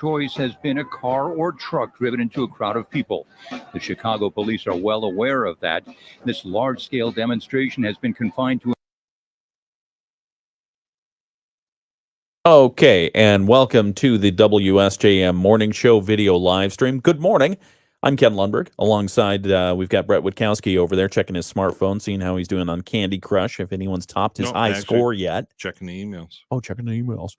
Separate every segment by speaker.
Speaker 1: choice has been a car or truck driven into a crowd of people. The Chicago police are well aware of that. This large-scale demonstration has been confined to.
Speaker 2: Okay, and welcome to the WSJM Morning Show video live stream. Good morning. I'm Ken Lundberg. Alongside, we've got Brett Witkowski over there checking his smartphone, seeing how he's doing on Candy Crush, if anyone's topped his score yet.
Speaker 3: Checking the emails.
Speaker 2: Oh, checking the emails.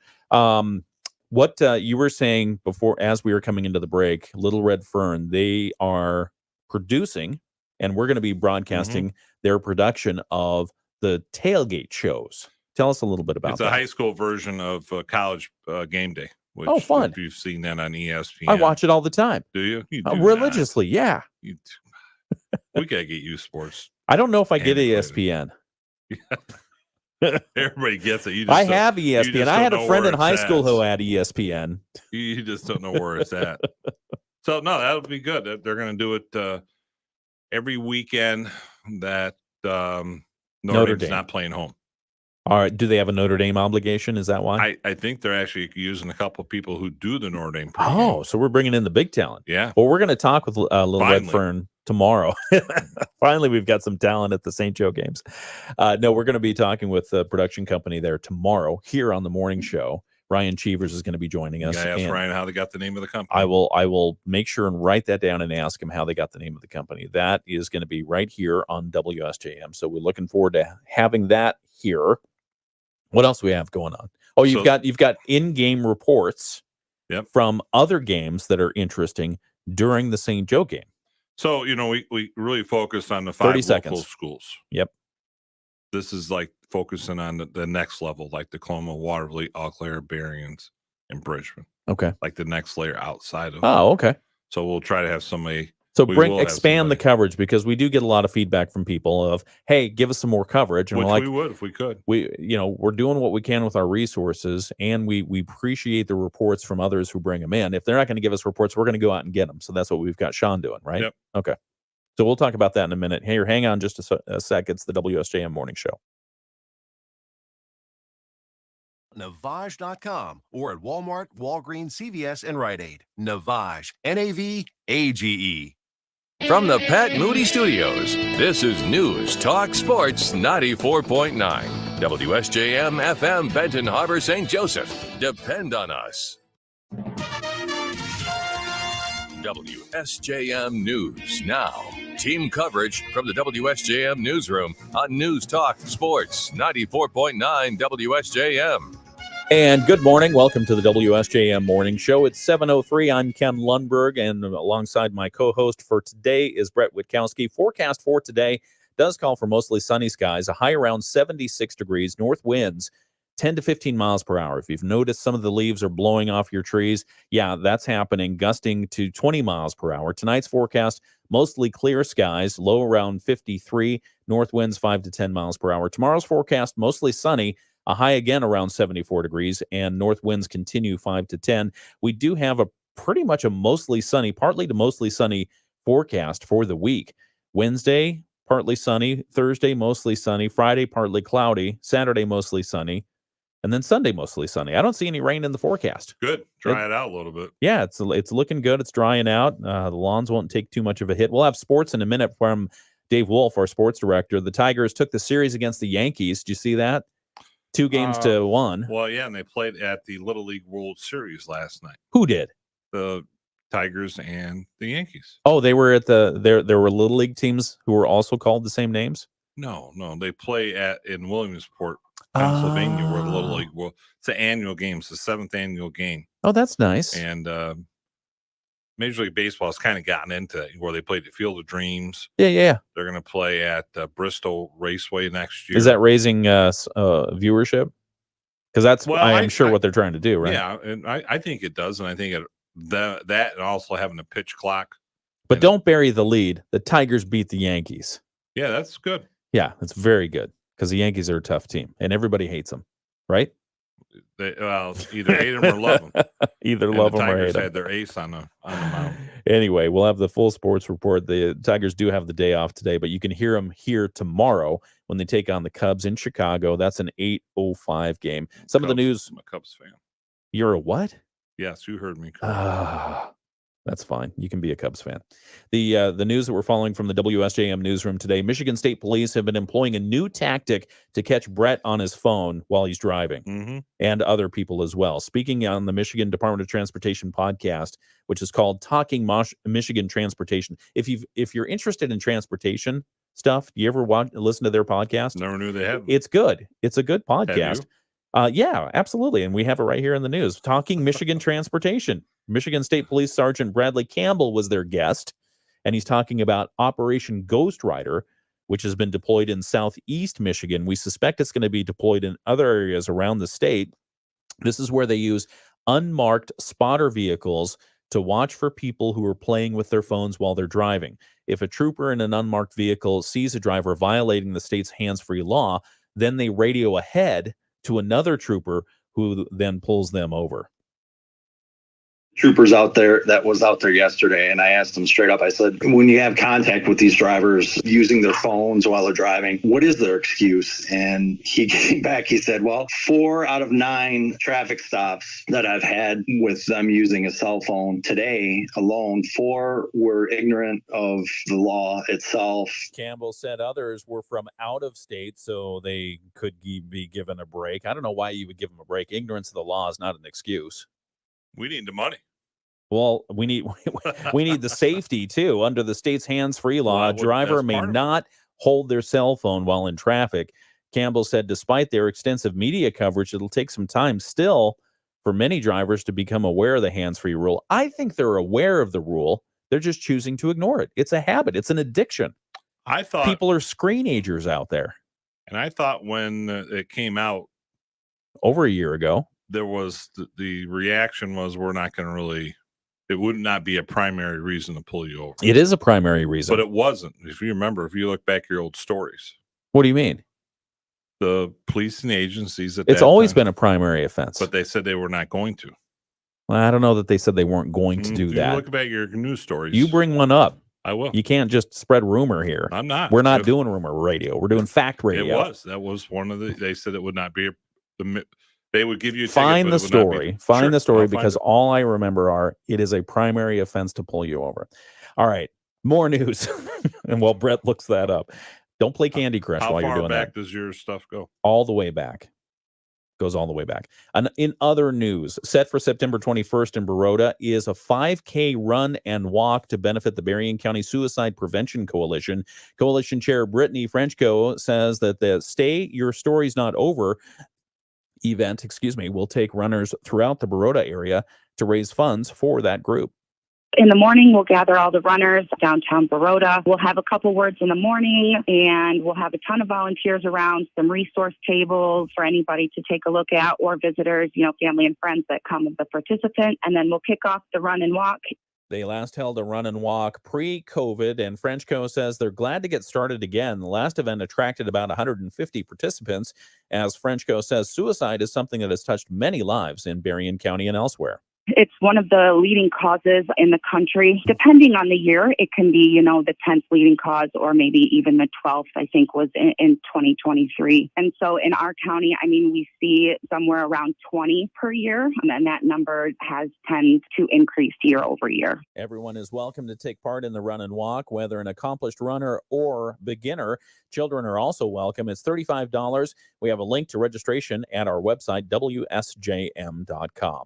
Speaker 2: What you were saying before, as we were coming into the break, Little Red Fern, they are producing, and we're going to be broadcasting their production of the tailgate shows. Tell us a little bit about that.
Speaker 3: It's a high school version of college game day. Which,
Speaker 2: oh, fun.
Speaker 3: If you've seen that on ESPN.
Speaker 2: I watch it all the time.
Speaker 3: Do you? You do
Speaker 2: religiously, yeah.
Speaker 3: We got to get you sports.
Speaker 2: I don't know if I get ESPN.
Speaker 3: Everybody gets it.
Speaker 2: I have ESPN. I had a friend in high school who had ESPN.
Speaker 3: You just don't know where it's at. So, no, that would be good. They're going to do it every weekend that Notre Dame's not playing home.
Speaker 2: All right. Do they have a Notre Dame obligation? Is that why?
Speaker 3: I think they're actually using a couple of people who do the Notre Dame pregame.
Speaker 2: Oh, so we're bringing in the big talent.
Speaker 3: Yeah.
Speaker 2: Well, we're going to talk with Little Red Fern tomorrow. Finally, we've got some talent at the St. Joe games. No, we're going to be talking with the production company there tomorrow here on the morning show. Ryan Cheevers is going to be joining us.
Speaker 3: I asked Ryan how they got the name of the company.
Speaker 2: I will make sure and write that down and ask him how they got the name of the company. That is going to be right here on WSJM. So we're looking forward to having that here. What else do we have going on? Oh, you've got in-game reports from other games that are interesting during the St. Joe game.
Speaker 3: So, we really focused on the 5 local schools.
Speaker 2: Yep.
Speaker 3: This is like focusing on the next level, like Tacoma, Waterville, Eau Claire, Berrien, and Bridgman.
Speaker 2: Okay.
Speaker 3: Like the next layer outside of
Speaker 2: Oh, okay.
Speaker 3: So we'll try to have somebody.
Speaker 2: So expand the coverage, because we do get a lot of feedback from people of, hey, give us some more coverage. And
Speaker 3: Which
Speaker 2: we're like,
Speaker 3: we would if we could.
Speaker 2: We're doing what we can with our resources, and we appreciate the reports from others who bring them in. If they're not going to give us reports, we're going to go out and get them. So that's what we've got Sean doing, right?
Speaker 3: Yep.
Speaker 2: Okay. So we'll talk about that in a minute. Hey, hang on just a sec. It's the WSJM Morning Show.
Speaker 4: Navage.com or at Walmart, Walgreens, CVS, and Rite Aid. Navage, N-A-V-A-G-E.
Speaker 5: From the Pat Moody Studios, this is News Talk Sports 94.9. WSJM FM Benton Harbor, St. Joseph. Depend on us. WSJM News now. Team coverage from the WSJM Newsroom on News Talk Sports 94.9 WSJM.
Speaker 2: And good morning. Welcome to the WSJM Morning Show. It's 7:03. I'm Ken Lundberg, and alongside my co-host for today is Brett Witkowski. Forecast for today does call for mostly sunny skies, a high around 76 degrees, north winds 10 to 15 miles per hour. If you've noticed some of the leaves are blowing off your trees, yeah, that's happening, gusting to 20 miles per hour. Tonight's forecast, mostly clear skies, low around 53, north winds 5 to 10 miles per hour. Tomorrow's forecast, mostly sunny, a high again around 74 degrees, and north winds continue 5 to 10. We do have a pretty much a mostly sunny, partly to mostly sunny forecast for the week. Wednesday, partly sunny. Thursday, mostly sunny. Friday, partly cloudy. Saturday, mostly sunny. And then Sunday, mostly sunny. I don't see any rain in the forecast.
Speaker 3: Good. Dry it out a little bit.
Speaker 2: Yeah, it's looking good. It's drying out. The lawns won't take too much of a hit. We'll have sports in a minute from Dave Wolf, our sports director. The Tigers took the series against the Yankees. Did you see that? 2 games to 1.
Speaker 3: Well, yeah, and they played at the Little League World Series last night.
Speaker 2: Who did?
Speaker 3: The Tigers and the Yankees.
Speaker 2: Oh, they were at there were Little League teams who were also called the same names?
Speaker 3: No, they play in Williamsport, Pennsylvania, where the Little League it's an annual game. It's the 7th annual game.
Speaker 2: Oh, that's nice.
Speaker 3: And Major League Baseball has kind of gotten into it, where they played at Field of Dreams.
Speaker 2: Yeah.
Speaker 3: They're going to play at Bristol Raceway next year.
Speaker 2: Is that raising viewership? Because that's, I'm sure, what they're trying to do, right?
Speaker 3: Yeah, and I think it does, and I think that and also having a pitch clock.
Speaker 2: But don't bury the lead. The Tigers beat the Yankees.
Speaker 3: Yeah, that's good.
Speaker 2: Yeah, that's very good, because the Yankees are a tough team, and everybody hates them, right?
Speaker 3: Either hate them or love them.
Speaker 2: Either love them or hate them.
Speaker 3: Had their ace on the mound.
Speaker 2: Anyway, we'll have the full sports report. The Tigers do have the day off today, but you can hear them here tomorrow when they take on the Cubs in Chicago. That's an 8:05 game. Some of the news.
Speaker 3: I'm a Cubs fan.
Speaker 2: You're a what?
Speaker 3: Yes, you heard me correctly.
Speaker 2: That's fine. You can be a Cubs fan. The news that we're following from the WSJM newsroom today, Michigan State Police have been employing a new tactic to catch Brett on his phone while he's driving, and other people as well. Speaking on the Michigan Department of Transportation podcast, which is called Talking Michigan Transportation. If you're interested in transportation stuff, you ever listen to their podcast?
Speaker 3: Never knew they had.
Speaker 2: It's good. It's a good podcast.
Speaker 3: Have you?
Speaker 2: Yeah, absolutely. And we have it right here in the news. Talking Michigan Transportation. Michigan State Police Sergeant Bradley Campbell was their guest, and he's talking about Operation Ghost Rider, which has been deployed in southeast Michigan. We suspect it's going to be deployed in other areas around the state. This is where they use unmarked spotter vehicles to watch for people who are playing with their phones while they're driving. If a trooper in an unmarked vehicle sees a driver violating the state's hands-free law, then they radio ahead to another trooper who then pulls them over.
Speaker 6: Troopers out there that was out there yesterday, and I asked them straight up, I said, when you have contact with these drivers using their phones while they're driving, what is their excuse? And he came back, he said, well, 4 out of 9 traffic stops that I've had with them using a cell phone today alone, 4 were ignorant of the law itself.
Speaker 2: Campbell said others were from out of state, so they could be given a break. I don't know why you would give them a break. Ignorance of the law is not an excuse.
Speaker 3: We need the money.
Speaker 2: Well, we need the safety too. Under the state's hands-free law, a driver may not hold their cell phone while in traffic. Campbell said despite their extensive media coverage, it'll take some time still for many drivers to become aware of the hands-free rule. I think they're aware of the rule. They're just choosing to ignore it. It's a habit. It's an addiction.
Speaker 3: I thought
Speaker 2: people are screenagers out there.
Speaker 3: And I thought when it came out
Speaker 2: over a year ago,
Speaker 3: there was the reaction was we're not going to really, it would not be a primary reason to pull you over.
Speaker 2: It is a primary reason.
Speaker 3: But it wasn't. If you remember, if you look back at your old stories.
Speaker 2: What do you mean?
Speaker 3: The police and agencies.
Speaker 2: It's always been a primary offense.
Speaker 3: But they said they were not going to.
Speaker 2: Well, I don't know that they said they weren't going to do that.
Speaker 3: Look back at your news stories.
Speaker 2: You bring one up.
Speaker 3: I will.
Speaker 2: You can't just spread rumor here.
Speaker 3: I'm not.
Speaker 2: We're not doing rumor radio. We're doing fact radio.
Speaker 3: That was one of the, they said it would not be they would give you a
Speaker 2: find
Speaker 3: ticket,
Speaker 2: the story. Find
Speaker 3: sure,
Speaker 2: the story
Speaker 3: I'll
Speaker 2: because all I remember it is a primary offense to pull you over. All right, more news. And while Brett looks that up, don't play Candy Crush while you're doing that.
Speaker 3: How far back does your stuff go?
Speaker 2: All the way back. Goes all the way back. And in other news, set for September 21st in Baroda is a 5K run and walk to benefit the Berrien County Suicide Prevention Coalition. Coalition Chair Brittany Frenchco says that the Stay Your Story's Not Over event, will take runners throughout the Baroda area to raise funds for that group.
Speaker 7: In the morning, we'll gather all the runners downtown Baroda. We'll have a couple words in the morning, and we'll have a ton of volunteers around, some resource tables for anybody to take a look at, or visitors, family and friends that come as a participant. And then we'll kick off the run and walk.
Speaker 2: They last held a run and walk pre-COVID, and Frenchco says they're glad to get started again. The last event attracted about 150 participants. As Frenchco says, suicide is something that has touched many lives in Berrien County and elsewhere.
Speaker 7: It's one of the leading causes in the country. Depending on the year, it can be, the 10th leading cause or maybe even the 12th, I think, was in 2023. And so in our county, we see somewhere around 20 per year, and that number has tended to increase year over year.
Speaker 2: Everyone is welcome to take part in the run and walk, whether an accomplished runner or beginner. Children are also welcome. It's $35. We have a link to registration at our website, WSJM.com.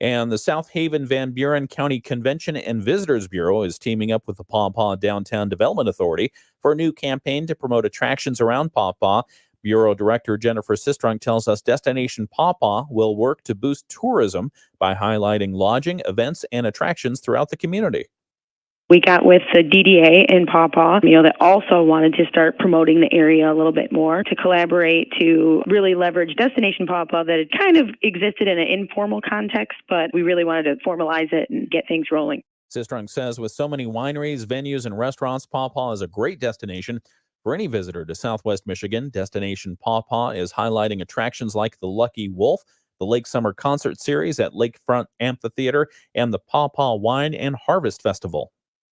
Speaker 2: And the South Haven Van Buren County Convention and Visitors Bureau is teaming up with the Paw Paw Downtown Development Authority for a new campaign to promote attractions around Paw Paw. Bureau Director Jennifer Sistrunk tells us Destination Paw Paw will work to boost tourism by highlighting lodging, events, and attractions throughout the community.
Speaker 8: We got with the DDA in Paw Paw, that also wanted to start promoting the area a little bit more, to collaborate, to really leverage Destination Paw Paw that had kind of existed in an informal context, but we really wanted to formalize it and get things rolling.
Speaker 2: Sistrunk says with so many wineries, venues, and restaurants, Paw Paw is a great destination for any visitor to Southwest Michigan. Destination Paw Paw is highlighting attractions like the Lucky Wolf, the Lake Summer Concert Series at Lakefront Amphitheater, and the Paw Paw Wine and Harvest Festival.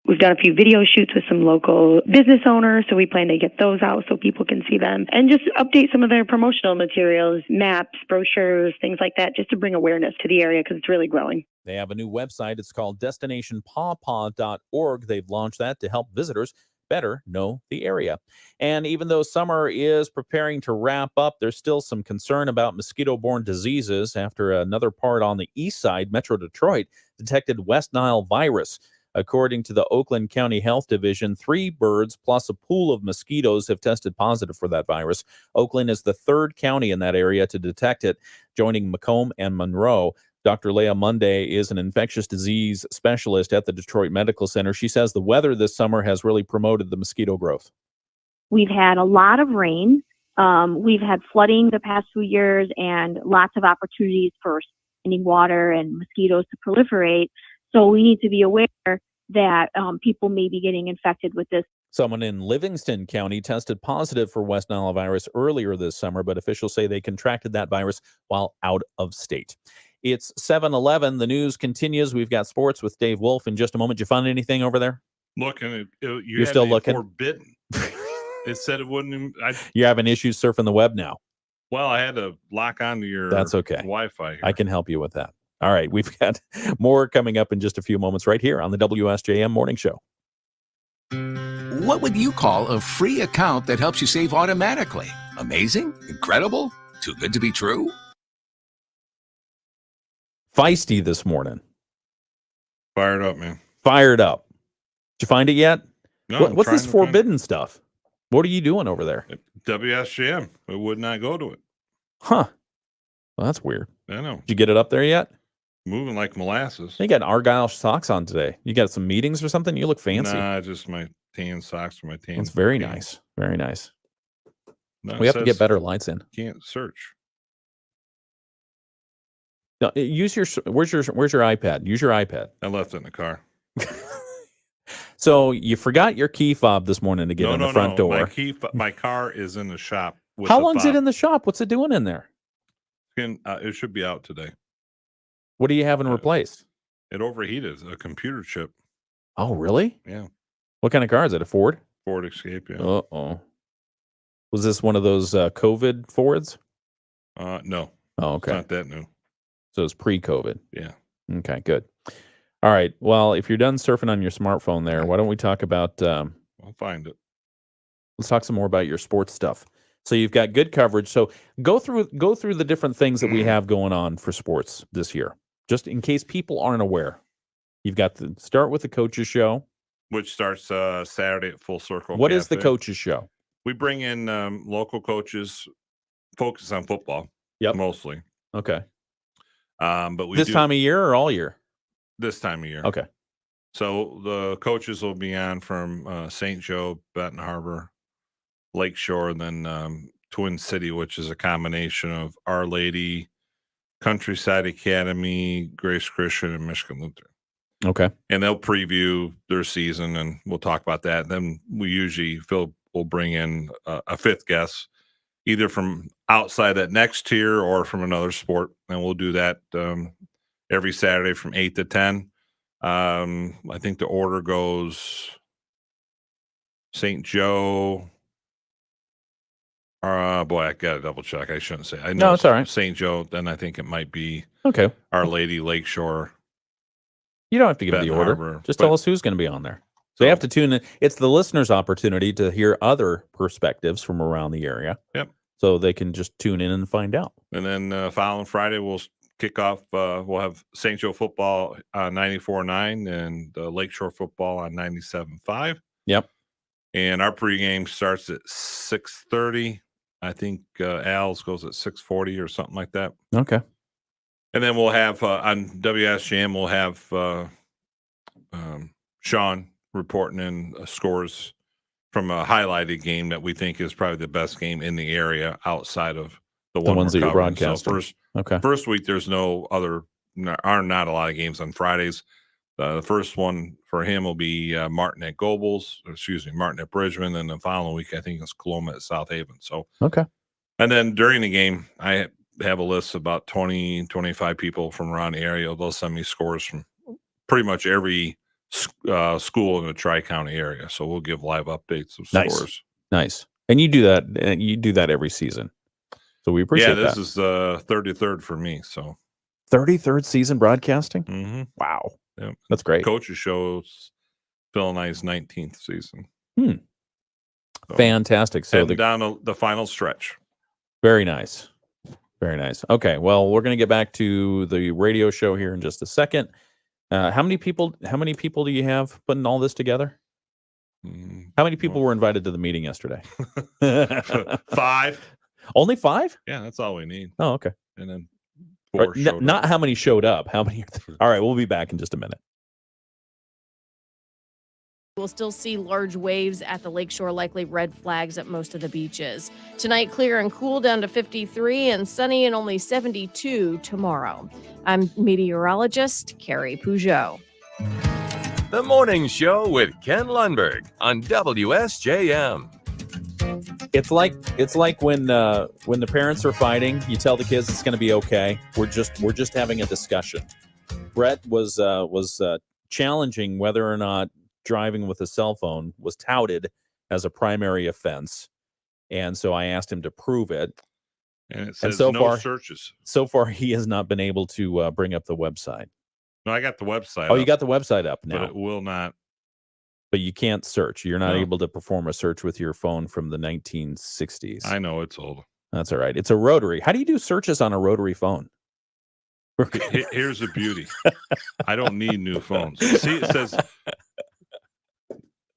Speaker 8: We've done a few video shoots with some local business owners, so we plan to get those out so people can see them and just update some of their promotional materials, maps, brochures, things like that, just to bring awareness to the area because it's really growing.
Speaker 2: They have a new website. It's called destinationpawpaw.org. They've launched that to help visitors better know the area. And even though summer is preparing to wrap up, there's still some concern about mosquito-borne diseases after another part on the east side, Metro Detroit, detected West Nile virus. According to the Oakland County Health Division, 3 birds plus a pool of mosquitoes have tested positive for that virus. Oakland is the 3rd county in that area to detect it, joining Macomb and Monroe. Dr. Leah Monday is an infectious disease specialist at the Detroit Medical Center. She says the weather this summer has really promoted the mosquito growth.
Speaker 9: We've had a lot of rain. We've had flooding the past few years and lots of opportunities for standing water and mosquitoes to proliferate. So we need to be aware that people may be getting infected with this.
Speaker 2: Someone in Livingston County tested positive for West Nile virus earlier this summer, but officials say they contracted that virus while out of state. It's 7:11. The news continues. We've got sports with Dave Wolf in just a moment. Did you find anything over there?
Speaker 3: Looking,
Speaker 2: You're still looking?
Speaker 3: Forbidden. It said it wouldn't even.
Speaker 2: You're having issues surfing the web now.
Speaker 3: Well, I had to lock onto your
Speaker 2: That's okay.
Speaker 3: Wi-Fi here.
Speaker 2: I can help you with that. All right. We've got more coming up in just a few moments right here on the WSJM Morning Show.
Speaker 10: What would you call a free account that helps you save automatically? Amazing? Incredible? Too good to be true?
Speaker 2: Feisty this morning.
Speaker 3: Fired up, man.
Speaker 2: Fired up. Did you find it yet?
Speaker 3: No.
Speaker 2: What's this forbidden stuff? What are you doing over there?
Speaker 3: WSJM. It would not go to it.
Speaker 2: Huh. Well, that's weird.
Speaker 3: I know.
Speaker 2: Did you get it up there yet?
Speaker 3: Moving like molasses.
Speaker 2: You got Argyle socks on today. You got some meetings or something? You look fancy.
Speaker 3: Nah, just my tan socks for my tan.
Speaker 2: That's very nice. Very nice.
Speaker 3: No,
Speaker 2: We have to get better lights in.
Speaker 3: Can't search.
Speaker 2: No, use your where's your iPad? Use your iPad.
Speaker 3: I left it in the car.
Speaker 2: So you forgot your key fob this morning to get in the front door.
Speaker 3: My car is in the shop. With
Speaker 2: How
Speaker 3: the
Speaker 2: long's
Speaker 3: fob.
Speaker 2: it in the shop? What's it doing in there?
Speaker 3: It should be out today.
Speaker 2: What are you having replaced?
Speaker 3: It overheated. A computer chip.
Speaker 2: Oh, really?
Speaker 3: Yeah.
Speaker 2: What kind of car is it? A Ford?
Speaker 3: Ford Escape. Yeah.
Speaker 2: Uh-oh. Was this one of those COVID Fords?
Speaker 3: No.
Speaker 2: Oh,
Speaker 3: It's
Speaker 2: okay.
Speaker 3: not that new.
Speaker 2: So it's pre-COVID.
Speaker 3: Yeah.
Speaker 2: Okay, good. All right. Well, if you're done surfing on your smartphone there, why don't we talk about
Speaker 3: I'll find it.
Speaker 2: let's talk some more about your sports stuff. So you've got good coverage. So go through the different things that we have going on for sports this year, just in case people aren't aware. You've got to start with the coaches show,
Speaker 3: Which starts Saturday at Full Circle.
Speaker 2: What is the
Speaker 3: Cafe.
Speaker 2: coaches show?
Speaker 3: We bring in local coaches, focus on football.
Speaker 2: Yep.
Speaker 3: Mostly.
Speaker 2: Okay.
Speaker 3: But we
Speaker 2: This
Speaker 3: do,
Speaker 2: time of year or all year?
Speaker 3: this time of year.
Speaker 2: Okay.
Speaker 3: So the coaches will be on from St. Joe, Benton Harbor, Lakeshore, and then Twin City, which is a combination of Our Lady, Countryside Academy, Grace Christian, and Michigan Lutheran.
Speaker 2: Okay.
Speaker 3: And they'll preview their season, and we'll talk about that. And then we usually, Phil will bring in a fifth guest, either from outside that next tier or from another sport. And we'll do that every Saturday from 8 to 10. I think the order goes St. Joe. Boy, I got to double check. I shouldn't say. I know
Speaker 2: No, it's all right.
Speaker 3: St. Joe. Then I think it might be
Speaker 2: Okay.
Speaker 3: Our Lady, Lakeshore.
Speaker 2: You don't have to give
Speaker 3: Benton
Speaker 2: the order.
Speaker 3: Harbor,
Speaker 2: Just
Speaker 3: but-
Speaker 2: tell us who's going to be on there. So they have to tune in. It's the listener's opportunity to hear other perspectives from around the area.
Speaker 3: Yep.
Speaker 2: So they can just tune in and find out.
Speaker 3: And then following Friday, we'll kick off. We'll have St. Joe football on 94.9 and Lakeshore football on 97.5.
Speaker 2: Yep.
Speaker 3: And our pregame starts at 6:30. I think Al's goes at 6:40 or something like that.
Speaker 2: Okay.
Speaker 3: And then we'll have on WSJM, we'll have Sean reporting in scores from a highlighted game that we think is probably the best game in the area outside of the one
Speaker 2: ones
Speaker 3: we're
Speaker 2: that you're
Speaker 3: covering.
Speaker 2: broadcasting.
Speaker 3: So first week, there's not a lot of games on Fridays. The first one for him will be Martin at Bridgman, and the following week I think it's Coloma at South Haven. So
Speaker 2: Okay.
Speaker 3: and then during the game, I have a list of about 20, 25 people from around the area. They'll send me scores from pretty much every school in the Tri-County area. So we'll give live updates of
Speaker 2: Nice.
Speaker 3: scores.
Speaker 2: Nice. And you do that every season. So we appreciate that.
Speaker 3: Yeah, this is 33rd for me. So
Speaker 2: 33rd season broadcasting?
Speaker 3: mm-hmm.
Speaker 2: Wow.
Speaker 3: Yep.
Speaker 2: That's great.
Speaker 3: Coaches shows Phil and I's 19th season. So
Speaker 2: Fantastic. So
Speaker 3: down the final stretch.
Speaker 2: Very nice. Very nice. Okay. Well, we're going to get back to the radio show here in just a second. How many people do you have putting all this together? How many people were invited to the meeting yesterday?
Speaker 3: 5.
Speaker 2: Only 5?
Speaker 3: Yeah, that's all we need.
Speaker 2: Oh, okay.
Speaker 3: And then 4 showed
Speaker 2: not
Speaker 3: up.
Speaker 2: how many showed up. How many? All right. We'll be back in just a minute.
Speaker 11: We'll still see large waves at the lakeshore, likely red flags at most of the beaches. Tonight, clear and cool down to 53 and sunny and only 72 tomorrow. I'm meteorologist Carrie Peugeot.
Speaker 5: The Morning Show with Ken Lundberg on WSJM.
Speaker 2: It's like when the parents are fighting, you tell the kids it's going to be okay. We're just having a discussion. Brett was challenging whether or not driving with a cell phone was touted as a primary offense, and so I asked him to prove it.
Speaker 3: And it says
Speaker 2: so
Speaker 3: no
Speaker 2: far,
Speaker 3: searches.
Speaker 2: So far, he has not been able to bring up the website.
Speaker 3: No, I got the website.
Speaker 2: Oh, you got the website up now,
Speaker 3: but it will not.
Speaker 2: But you can't search. You're not
Speaker 3: No.
Speaker 2: able to perform a search with your phone from the 1960s.
Speaker 3: I know it's old.
Speaker 2: That's all right. It's a rotary. How do you do searches on a rotary phone?
Speaker 3: Here's the beauty. I don't need new phones. See, it says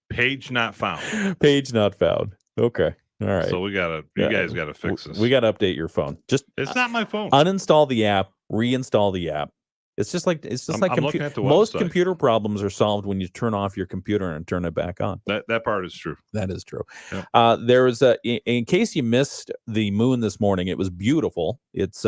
Speaker 3: page not found.
Speaker 2: Page not found. Okay. All right.
Speaker 3: So you guys gotta fix this.
Speaker 2: We got to update your phone. Just
Speaker 3: It's not my phone.
Speaker 2: uninstall the app, reinstall the app. It's just like
Speaker 3: I'm looking at the
Speaker 2: most
Speaker 3: website.
Speaker 2: computer problems are solved when you turn off your computer and turn it back on.
Speaker 3: That part is true.
Speaker 2: That is true.
Speaker 3: Yeah.
Speaker 2: There was in case you missed the moon this morning, it was beautiful. It's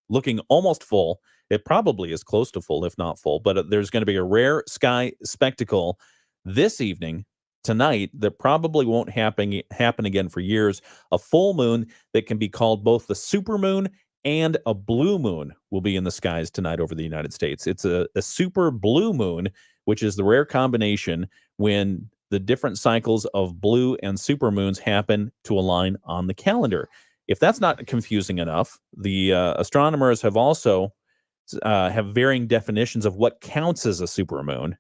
Speaker 2: looking almost full. It probably is close to full, if not full. But there's going to be a rare sky spectacle this evening, tonight, that probably won't happen again for years. A full moon that can be called both the supermoon and a blue moon will be in the skies tonight over the United States. It's a super blue moon, which is the rare combination when the different cycles of blue and supermoons happen to align on the calendar. If that's not confusing enough, the astronomers have also have varying definitions of what counts as a supermoon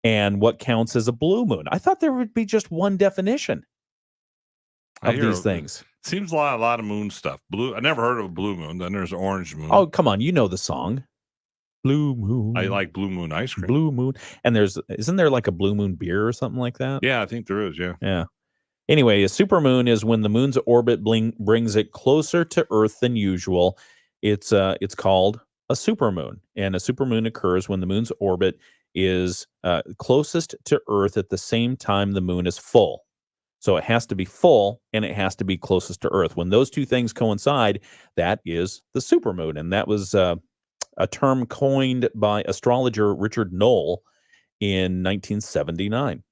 Speaker 2: and what counts as a blue moon. I thought there would be just one definition of these things.
Speaker 3: Seems a lot of moon stuff. Blue. I never heard of a blue moon. Then there's orange moon.
Speaker 2: Oh, come on. You know the song. Blue moon.
Speaker 3: I like blue moon ice cream.
Speaker 2: Blue moon. And isn't there like a blue moon beer or something like that?
Speaker 3: Yeah, I think there is. Yeah.
Speaker 2: Yeah. Anyway, a supermoon is when the moon's orbit brings it closer to Earth than usual. It's called a supermoon. And a supermoon occurs when the moon's orbit is closest to Earth at the same time the moon is full. So it has to be full and it has to be closest to Earth. When those two things coincide, that is the supermoon. And that was a term coined by astrologer Richard Knoll in 1979.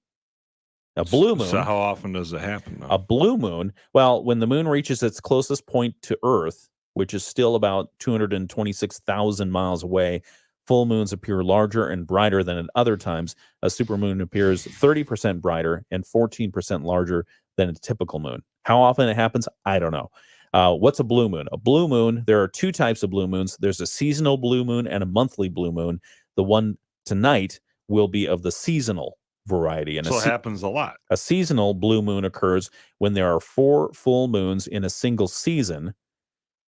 Speaker 2: A blue moon.
Speaker 3: So how often does it happen?
Speaker 2: A blue moon. Well, when the moon reaches its closest point to Earth, which is still about 226,000 miles away, full moons appear larger and brighter than at other times. A supermoon appears 30% brighter and 14% larger than a typical moon. How often it happens, I don't know. What's a blue moon? A blue moon, there are two types of blue moons. There's a seasonal blue moon and a monthly blue moon. The one tonight will be of the seasonal variety. And
Speaker 3: so it happens a lot.
Speaker 2: A seasonal blue moon occurs when there are 4 full moons in a single season.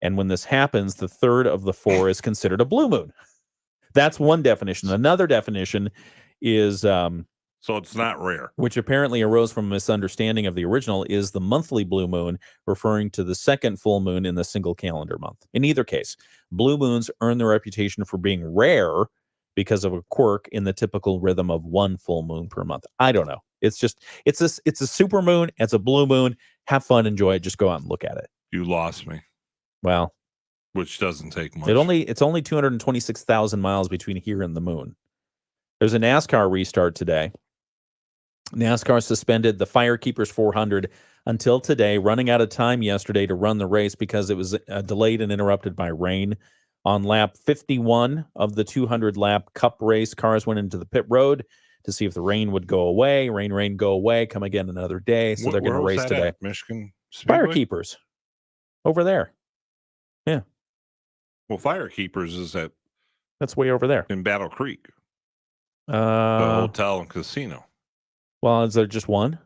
Speaker 2: And when this happens, the third of the 4 is considered a blue moon. That's one definition. Another definition is
Speaker 3: so it's not rare,
Speaker 2: which apparently arose from a misunderstanding of the original, is the monthly blue moon, referring to the second full moon in the single calendar month. In either case, blue moons earn their reputation for being rare because of a quirk in the typical rhythm of 1 full moon per month. I don't know. It's a super moon. It's a blue moon. Have fun, enjoy it. Just go out and look at it.
Speaker 3: You lost me.
Speaker 2: Well,
Speaker 3: which doesn't take much.
Speaker 2: It's only 226,000 miles between here and the moon. There's a NASCAR restart today. NASCAR suspended the Firekeepers 400 until today, running out of time yesterday to run the race because it was delayed and interrupted by rain. On lap 51 of the 200-lap Cup race, cars went into the pit road to see if the rain would go away. Rain, go away. Come again another day. So they're going to
Speaker 3: Where was
Speaker 2: race
Speaker 3: that
Speaker 2: today.
Speaker 3: at? Michigan Speedway?
Speaker 2: Firekeepers over there. Yeah,
Speaker 3: Well, Firekeepers is
Speaker 2: that's way over there.
Speaker 3: in Battle Creek, the
Speaker 2: Uh,
Speaker 3: hotel and casino.
Speaker 2: well, is there just one?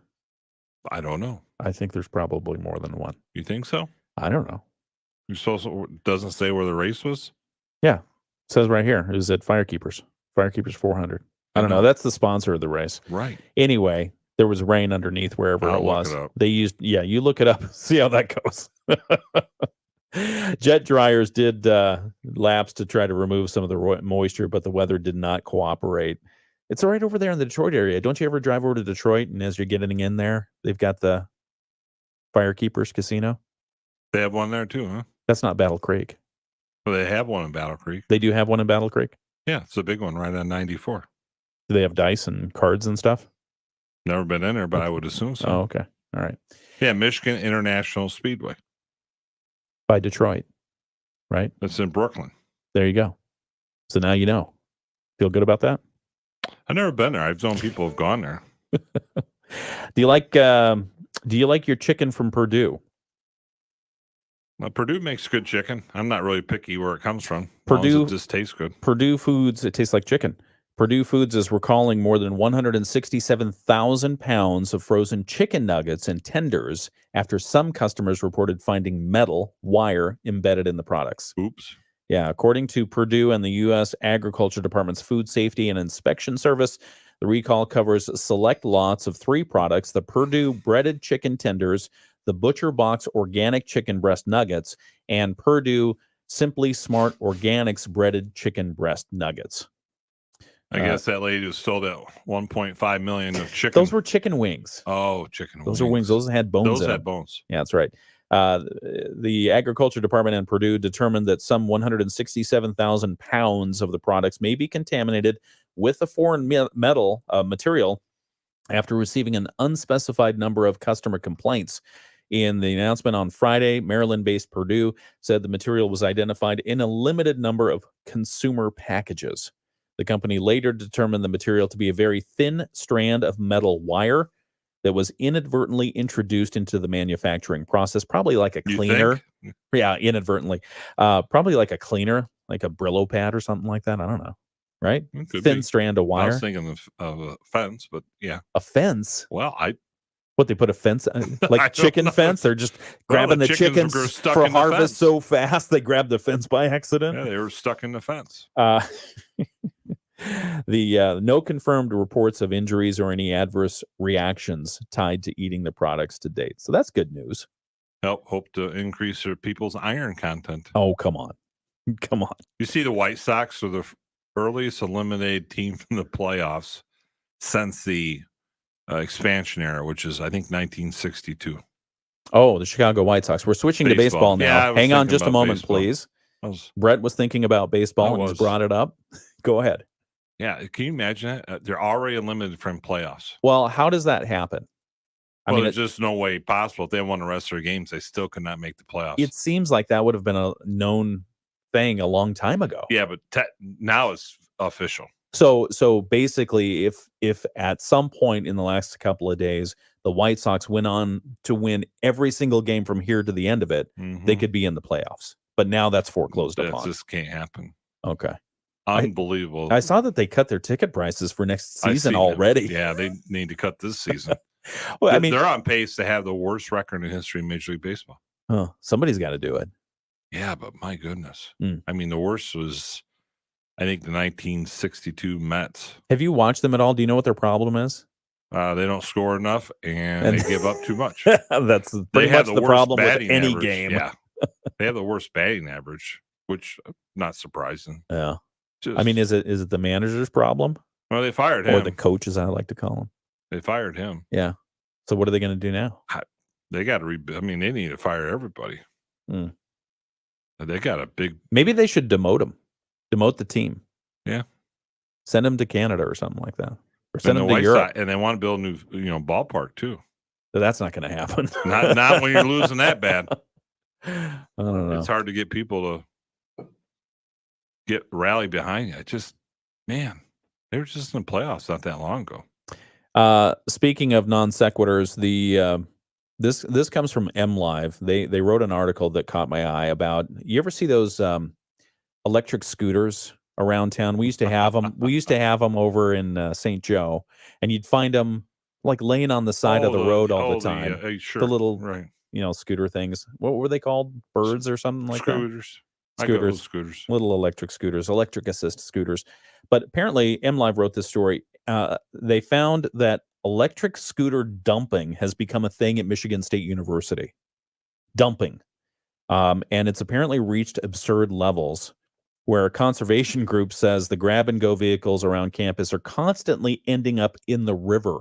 Speaker 3: I don't know.
Speaker 2: I think there's probably more than one.
Speaker 3: You think so?
Speaker 2: I don't know.
Speaker 3: You're supposed to, doesn't say where the race was?
Speaker 2: Yeah, it says right here is at Firekeepers. Firekeepers 400. I don't know. That's the sponsor of the race.
Speaker 3: Right.
Speaker 2: Anyway, there was rain underneath wherever
Speaker 3: I'll
Speaker 2: it
Speaker 3: look
Speaker 2: was.
Speaker 3: it up.
Speaker 2: They used, you look it up, see how that goes. Jet dryers did laps to try to remove some of the moisture, but the weather did not cooperate. It's right over there in the Detroit area. Don't you ever drive over to Detroit, and as you're getting in there, they've got the Firekeepers Casino?
Speaker 3: They have one there too, huh?
Speaker 2: That's not Battle Creek.
Speaker 3: Well, they have one in Battle Creek.
Speaker 2: They do have one in Battle Creek?
Speaker 3: Yeah, it's a big one right on 94.
Speaker 2: Do they have dice and cards and stuff?
Speaker 3: Never been in there, but I would assume so.
Speaker 2: Oh, okay. All right.
Speaker 3: Yeah, Michigan International Speedway.
Speaker 2: By Detroit, right?
Speaker 3: It's in Brooklyn.
Speaker 2: There you go. So now you know. Feel good about that?
Speaker 3: I've never been there. I've known people who've gone there.
Speaker 2: Do you like your chicken from Purdue?
Speaker 3: Well, Purdue makes good chicken. I'm not really picky where it comes from. As long as
Speaker 2: Purdue
Speaker 3: it just tastes good.
Speaker 2: Purdue Foods, it tastes like chicken. Purdue Foods is recalling more than 167,000 pounds of frozen chicken nuggets and tenders after some customers reported finding metal wire embedded in the products.
Speaker 3: Oops.
Speaker 2: Yeah, according to Purdue and the U.S. Agriculture Department's Food Safety and Inspection Service, the recall covers select lots of 3 products: the Purdue breaded chicken tenders, the Butcher Box organic chicken breast nuggets, and Purdue Simply Smart Organics breaded chicken breast nuggets.
Speaker 3: I guess that lady who sold at 1.5 million of chicken.
Speaker 2: Those were chicken wings.
Speaker 3: Oh, chicken wings.
Speaker 2: Those are wings. Those had bones.
Speaker 3: Those
Speaker 2: in
Speaker 3: had
Speaker 2: them.
Speaker 3: bones.
Speaker 2: Yeah, that's right. The Agriculture Department in Purdue determined that some 167,000 pounds of the products may be contaminated with a foreign metal material after receiving an unspecified number of customer complaints. In the announcement on Friday, Maryland-based Purdue said the material was identified in a limited number of consumer packages. The company later determined the material to be a very thin strand of metal wire that was inadvertently introduced into the manufacturing process, probably like a cleaner. Yeah, inadvertently. Probably like a cleaner, like a Brillo pad or something like that. I don't know. Right? Thin strand of
Speaker 3: I
Speaker 2: wire.
Speaker 3: was thinking of a fence, but yeah.
Speaker 2: A fence?
Speaker 3: Well,
Speaker 2: What, they put a fence, like chicken fence? They're just grabbing the chickens for harvest so fast they grab the fence by accident?
Speaker 3: Yeah, they were stuck in the fence.
Speaker 2: The no confirmed reports of injuries or any adverse reactions tied to eating the products to date. So that's good news.
Speaker 3: Hope to increase their people's iron content.
Speaker 2: Oh, come on. Come on.
Speaker 3: You see the White Sox are the earliest eliminated team from the playoffs since the expansion era, which is, I think, 1962.
Speaker 2: Oh, the Chicago White Sox. We're switching to baseball now.
Speaker 3: Yeah,
Speaker 2: Hang on just a moment, please. Brett was thinking about baseball and he's brought it up. Go ahead.
Speaker 3: Yeah, can you imagine that? They're already eliminated from playoffs.
Speaker 2: Well, how does that happen?
Speaker 3: There's just no way possible. If they won the rest of their games, they still could not make the playoffs.
Speaker 2: It seems like that would have been a known thing a long time ago.
Speaker 3: Yeah, but now it's official.
Speaker 2: So basically, if at some point in the last couple of days the White Sox went on to win every single game from here to the end of it, they could be in the playoffs. But now that's foreclosed upon.
Speaker 3: That just can't happen.
Speaker 2: Okay.
Speaker 3: Unbelievable.
Speaker 2: I saw that they cut their ticket prices for next season already.
Speaker 3: Yeah, they need to cut this season.
Speaker 2: Well,
Speaker 3: they're on pace to have the worst record in history of Major League Baseball.
Speaker 2: Oh, somebody's got to do it.
Speaker 3: Yeah, but my goodness. I mean, the worst was, I think, the 1962 Mets.
Speaker 2: Have you watched them at all? Do you know what their problem is?
Speaker 3: They don't score enough and they give up too much.
Speaker 2: That's pretty much the problem with any
Speaker 3: average.
Speaker 2: game.
Speaker 3: Yeah. They have the worst batting average, which not surprising.
Speaker 2: Yeah. I mean, is it the manager's problem?
Speaker 3: Well, they fired him.
Speaker 2: Or the coach, as I like to call him.
Speaker 3: They fired him.
Speaker 2: Yeah. So what are they going to do now?
Speaker 3: They got to they need to fire everybody. They got a big.
Speaker 2: Maybe they should demote him. Demote the team.
Speaker 3: Yeah.
Speaker 2: Send him to Canada or something like that. Or send him to Europe.
Speaker 3: And they want to build a new, ballpark too.
Speaker 2: So that's not going to happen.
Speaker 3: not when you're losing that bad.
Speaker 2: I don't know.
Speaker 3: It's hard to get people to rally behind you. It just, man, They were just in the playoffs not that long ago.
Speaker 2: Speaking of non sequiturs, this comes from MLive. They wrote an article that caught my eye about. You ever see those electric scooters around town? We used to have them. We used to have them over in St. Joe, and you'd find them like laying on the side of the road all the time.
Speaker 3: Sure.
Speaker 2: The little,
Speaker 3: right.
Speaker 2: scooter things. What were they called? Birds or something like that?
Speaker 3: Scooters. Scooters.
Speaker 2: Little electric scooters, electric assist scooters. But apparently, MLive wrote this story. They found that electric scooter dumping has become a thing at Michigan State University. Dumping. And it's apparently reached absurd levels where a conservation group says the grab-and-go vehicles around campus are constantly ending up in the river.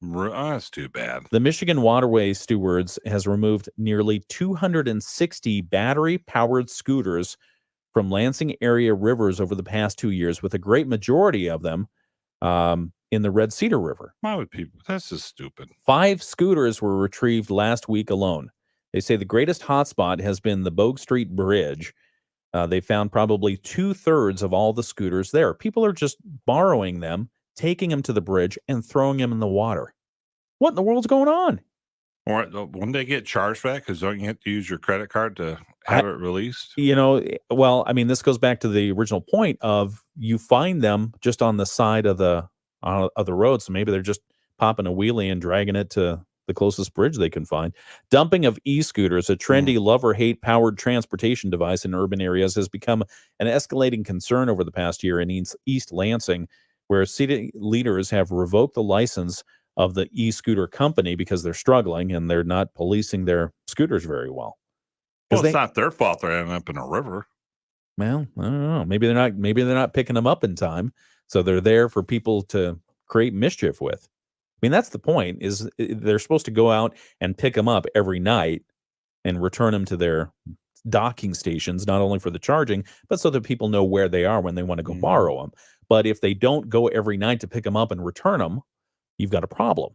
Speaker 3: That's too bad.
Speaker 2: The Michigan Waterway Stewards has removed nearly 260 battery-powered scooters from Lansing area rivers over the past 2 years, with a great majority of them in the Red Cedar River.
Speaker 3: Why would people? That's just stupid.
Speaker 2: 5 scooters were retrieved last week alone. They say the greatest hotspot has been the Bogue Street Bridge. They found probably 2/3 of all the scooters there. People are just borrowing them, taking them to the bridge, and throwing them in the water. What in the world's going on?
Speaker 3: Or when they get charged for that, because don't you have to use your credit card to have it released?
Speaker 2: Well, I mean, this goes back to the original point of you find them just on the side of the road. So maybe they're just popping a wheelie and dragging it to the closest bridge they can find. Dumping of e-scooters, a trendy love-or-hate powered transportation device in urban areas, has become an escalating concern over the past year in East Lansing, where city leaders have revoked the license of the e-scooter company because they're struggling and they're not policing their scooters very well.
Speaker 3: Well, it's not their fault they're ending up in a river.
Speaker 2: Well, I don't know. Maybe they're not picking them up in time, so they're there for people to create mischief with. I mean, that's the point. Is they're supposed to go out and pick them up every night and return them to their docking stations, not only for the charging, but so that people know where they are when they want to go borrow them. But if they don't go every night to pick them up and return them, you've got a problem.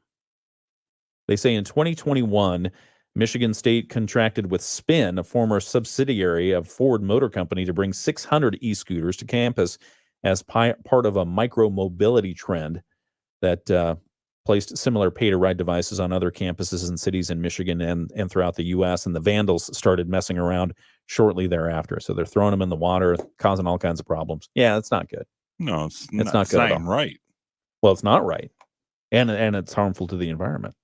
Speaker 2: They say in 2021, Michigan State contracted with Spin, a former subsidiary of Ford Motor Company, to bring 600 e-scooters to campus as part of a micro-mobility trend that placed similar pay-to-ride devices on other campuses and cities in Michigan and throughout the U.S., and the vandals started messing around shortly thereafter. So they're throwing them in the water, causing all kinds of problems. Yeah, it's not good.
Speaker 3: No, it's
Speaker 2: not good.
Speaker 3: It's not even right.
Speaker 2: Well, it's not right. And it's harmful to the environment.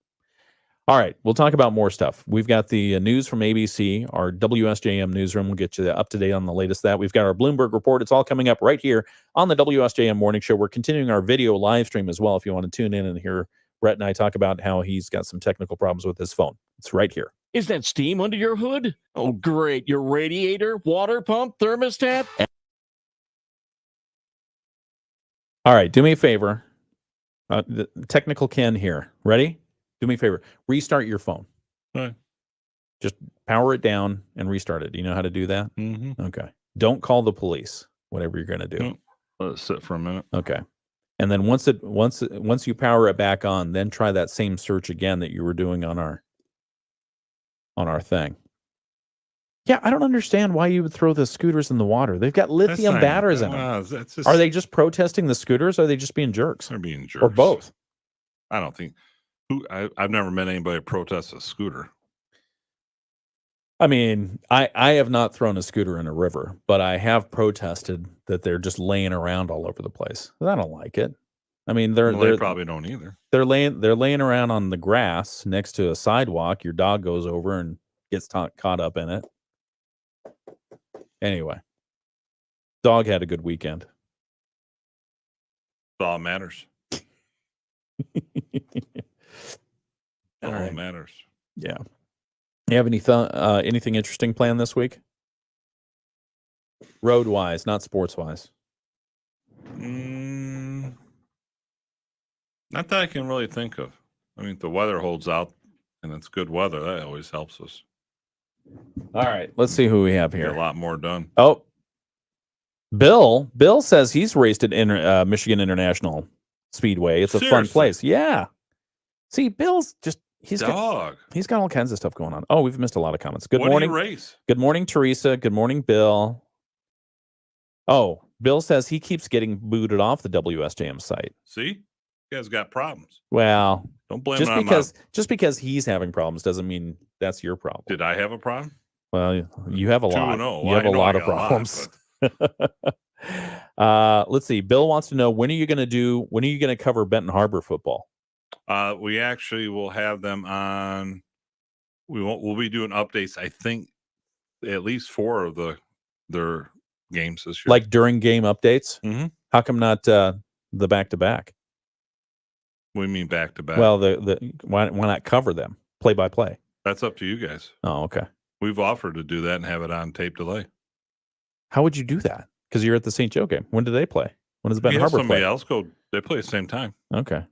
Speaker 2: All right, we'll talk about more stuff. We've got the news from ABC, our WSJM newsroom. We'll get you up to date on the latest of that. We've got our Bloomberg report. It's all coming up right here on the WSJM Morning Show. We're continuing our video live stream as well if you want to tune in and hear Brett and I talk about how he's got some technical problems with his phone. It's right here.
Speaker 12: Is that steam under your hood? Oh, great. Your radiator, water pump, thermostat?
Speaker 2: All right, do me a favor. The technical Ken here. Ready? Do me a favor. Restart your phone.
Speaker 3: Right.
Speaker 2: Just power it down and restart it. Do you know how to do that?
Speaker 3: Mm-hmm.
Speaker 2: Okay. Don't call the police, whatever you're going to do.
Speaker 3: Nope. Let it sit for a minute.
Speaker 2: Okay. And then once you power it back on, then try that same search again that you were doing on our thing. Yeah, I don't understand why you would throw the scooters in the water. They've got lithium batteries in them. Are they just protesting the scooters? Or are they just being jerks?
Speaker 3: They're being jerks.
Speaker 2: Or both?
Speaker 3: I don't think. I've never met anybody protest a scooter.
Speaker 2: I mean, I have not thrown a scooter in a river, but I have protested that they're just laying around all over the place. I don't like it. I mean,
Speaker 3: they probably don't either.
Speaker 2: They're laying around on the grass next to a sidewalk. Your dog goes over and gets caught up in it. Anyway, dog had a good weekend.
Speaker 3: That's all that matters.
Speaker 2: All right.
Speaker 3: Matters.
Speaker 2: Yeah. You have anything interesting planned this week? Road wise, not sports wise.
Speaker 3: Not that I can really think of. I mean, if the weather holds out and it's good weather, that always helps us.
Speaker 2: All right. Let's see who we have here.
Speaker 3: Get a lot more done.
Speaker 2: Oh, Bill says he's raced at Michigan International Speedway. It's a fun place. Yeah. See, Bill's just he's got all kinds of stuff going on. Oh, we've missed a lot of comments. Good morning.
Speaker 3: What do you race?
Speaker 2: Good morning, Teresa. Good morning, Bill. Oh, Bill says he keeps getting booted off the WSJM site.
Speaker 3: See, you guys got problems.
Speaker 2: Well,
Speaker 3: Don't blame
Speaker 2: just
Speaker 3: it on
Speaker 2: just because he's having problems doesn't mean that's your problem.
Speaker 3: Did I have a problem?
Speaker 2: Well, you have a lot.
Speaker 3: 2-0.
Speaker 2: You have
Speaker 3: I
Speaker 2: a
Speaker 3: know
Speaker 2: lot
Speaker 3: I
Speaker 2: of
Speaker 3: got a lot,
Speaker 2: problems. Let's see. Bill wants to know, when are you going to cover Benton Harbor football?
Speaker 3: We actually will have them on. We'll be doing updates. I think at least 4 of their games this year.
Speaker 2: Like during game updates?
Speaker 3: Mm-hmm.
Speaker 2: How come not the back to back?
Speaker 3: What do you mean back to back?
Speaker 2: Well, why not cover them play by play?
Speaker 3: That's up to you guys.
Speaker 2: Oh, okay.
Speaker 3: We've offered to do that and have it on tape delay.
Speaker 2: How would you do that? Because you're at the St. Joe game. When do they play? When does Benton Harbor
Speaker 3: somebody
Speaker 2: play?
Speaker 3: else go. They play at the same time.
Speaker 2: Okay.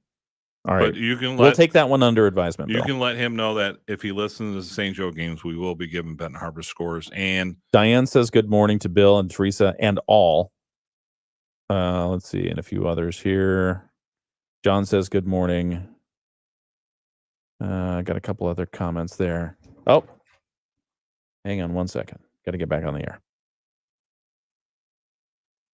Speaker 2: All right.
Speaker 3: But you can
Speaker 2: we'll take that one under advisement.
Speaker 3: You
Speaker 2: Bill.
Speaker 3: can let him know that if he listens to the St. Joe games, we will be giving Benton Harbor scores. And
Speaker 2: Diane says good morning to Bill and Teresa and all. Let's see, and a few others here. John says good morning. I got a couple other comments there. Oh, hang on one second. Got to get back on the air.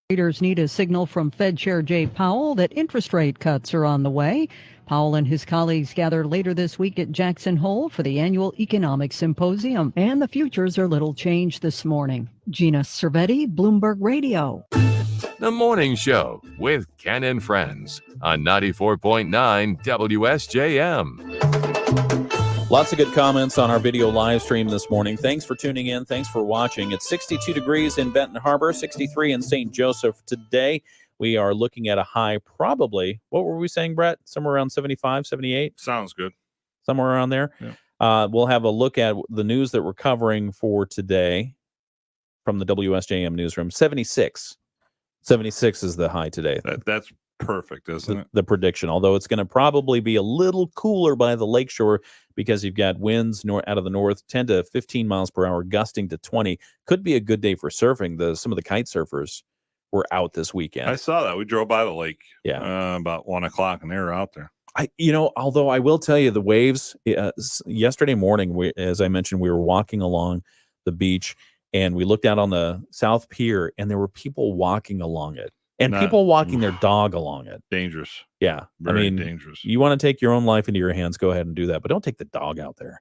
Speaker 13: Leaders need a signal from Fed Chair Jay Powell that interest rate cuts are on the way. Powell and his colleagues gather later this week at Jackson Hole for the annual Economic Symposium, and the futures are little changed this morning. Gina Cervetti, Bloomberg Radio.
Speaker 5: The Morning Show with Ken and Friends on 94.9 WSJM.
Speaker 2: Lots of good comments on our video live stream this morning. Thanks for tuning in. Thanks for watching. It's 62 degrees in Benton Harbor, 63 in St. Joseph today. We are looking at a high probably, what were we saying, Brett? Somewhere around 75, 78?
Speaker 3: Sounds good.
Speaker 2: Somewhere around there.
Speaker 3: Yeah.
Speaker 2: We'll have a look at the news that we're covering for today from the WSJM newsroom. 76. 76 is the high today.
Speaker 3: That's perfect, isn't it?
Speaker 2: The prediction, although it's going to probably be a little cooler by the lakeshore because you've got winds out of the north, 10 to 15 miles per hour, gusting to 20. Could be a good day for surfing. Some of the kite surfers were out this weekend.
Speaker 3: I saw that. We drove by the lake about 1 o'clock and they were out there.
Speaker 2: Although I will tell you, the waves yesterday morning, as I mentioned, we were walking along the beach and we looked out on the South Pier and there were people walking along it and people walking their dog along it.
Speaker 3: Dangerous.
Speaker 2: Yeah.
Speaker 3: Very dangerous.
Speaker 2: You want to take your own life into your hands, go ahead and do that, but don't take the dog out there.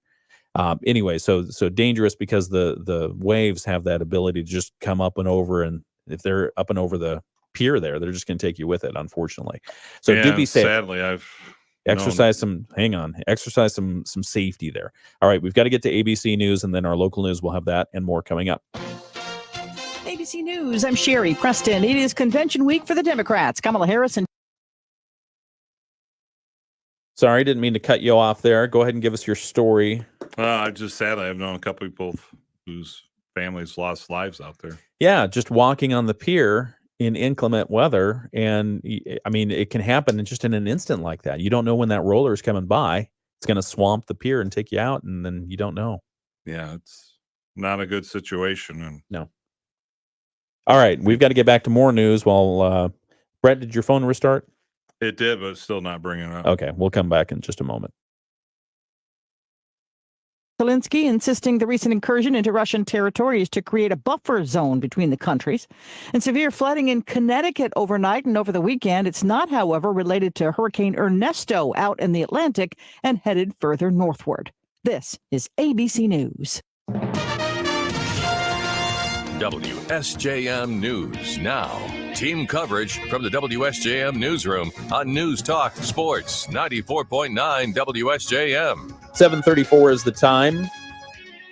Speaker 2: Anyway, so dangerous because the waves have that ability to just come up and over, and if they're up and over the pier there, they're just going to take you with it, unfortunately. So do be safe.
Speaker 3: Sadly,
Speaker 2: Exercise some safety there. All right, we've got to get to ABC News and then our local news. We'll have that and more coming up.
Speaker 14: ABC News, I'm Sherry Preston. It is convention week for the Democrats. Kamala Harris and
Speaker 2: Sorry, didn't mean to cut you off there. Go ahead and give us your story.
Speaker 3: Sadly, I've known a couple people whose families lost lives out there.
Speaker 2: Yeah, just walking on the pier in inclement weather, and I mean, it can happen just in an instant like that. You don't know when that roller is coming by. It's going to swamp the pier and take you out, and then you don't know.
Speaker 3: Yeah, it's not a good situation. And
Speaker 2: no. All right, we've got to get back to more news. Well, Brett, did your phone restart?
Speaker 3: It did, but it's still not bringing it up.
Speaker 2: Okay, we'll come back in just a moment.
Speaker 14: Zelensky insisting the recent incursion into Russian territory is to create a buffer zone between the countries. And severe flooding in Connecticut overnight and over the weekend. It's not, however, related to Hurricane Ernesto out in the Atlantic and headed further northward. This is ABC News.
Speaker 5: WSJM News now. Team coverage from the WSJM newsroom on News Talk Sports 94.9 WSJM.
Speaker 2: 7:34 is the time.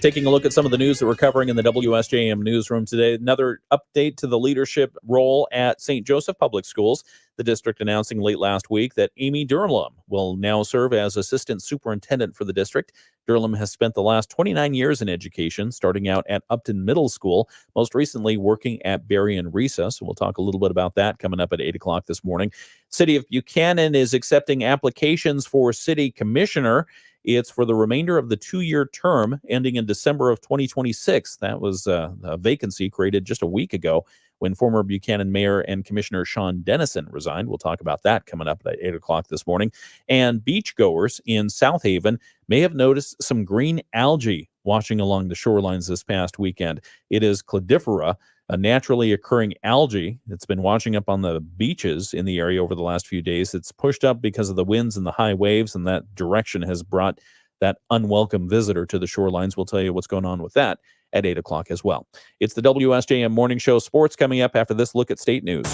Speaker 2: Taking a look at some of the news that we're covering in the WSJM newsroom today. Another update to the leadership role at St. Joseph Public Schools. The district announcing late last week that Amy Durlam will now serve as assistant superintendent for the district. Durlam has spent the last 29 years in education, starting out at Upton Middle School, most recently working at Berry and Risa. So we'll talk a little bit about that coming up at 8 o'clock this morning. City of Buchanan is accepting applications for city commissioner. It's for the remainder of the 2-year term ending in December of 2026. That was a vacancy created just a week ago when former Buchanan Mayor and Commissioner Sean Dennison resigned. We'll talk about that coming up at 8 o'clock this morning. And beachgoers in South Haven may have noticed some green algae washing along the shorelines this past weekend. It is Cladifera. a naturally occurring algae that's been washing up on the beaches in the area over the last few days. It's pushed up because of the winds and the high waves, and that direction has brought that unwelcome visitor to the shorelines. We'll tell you what's going on with that at 8 o'clock as well. It's the WSJM Morning Show. Sports coming up after this look at state news.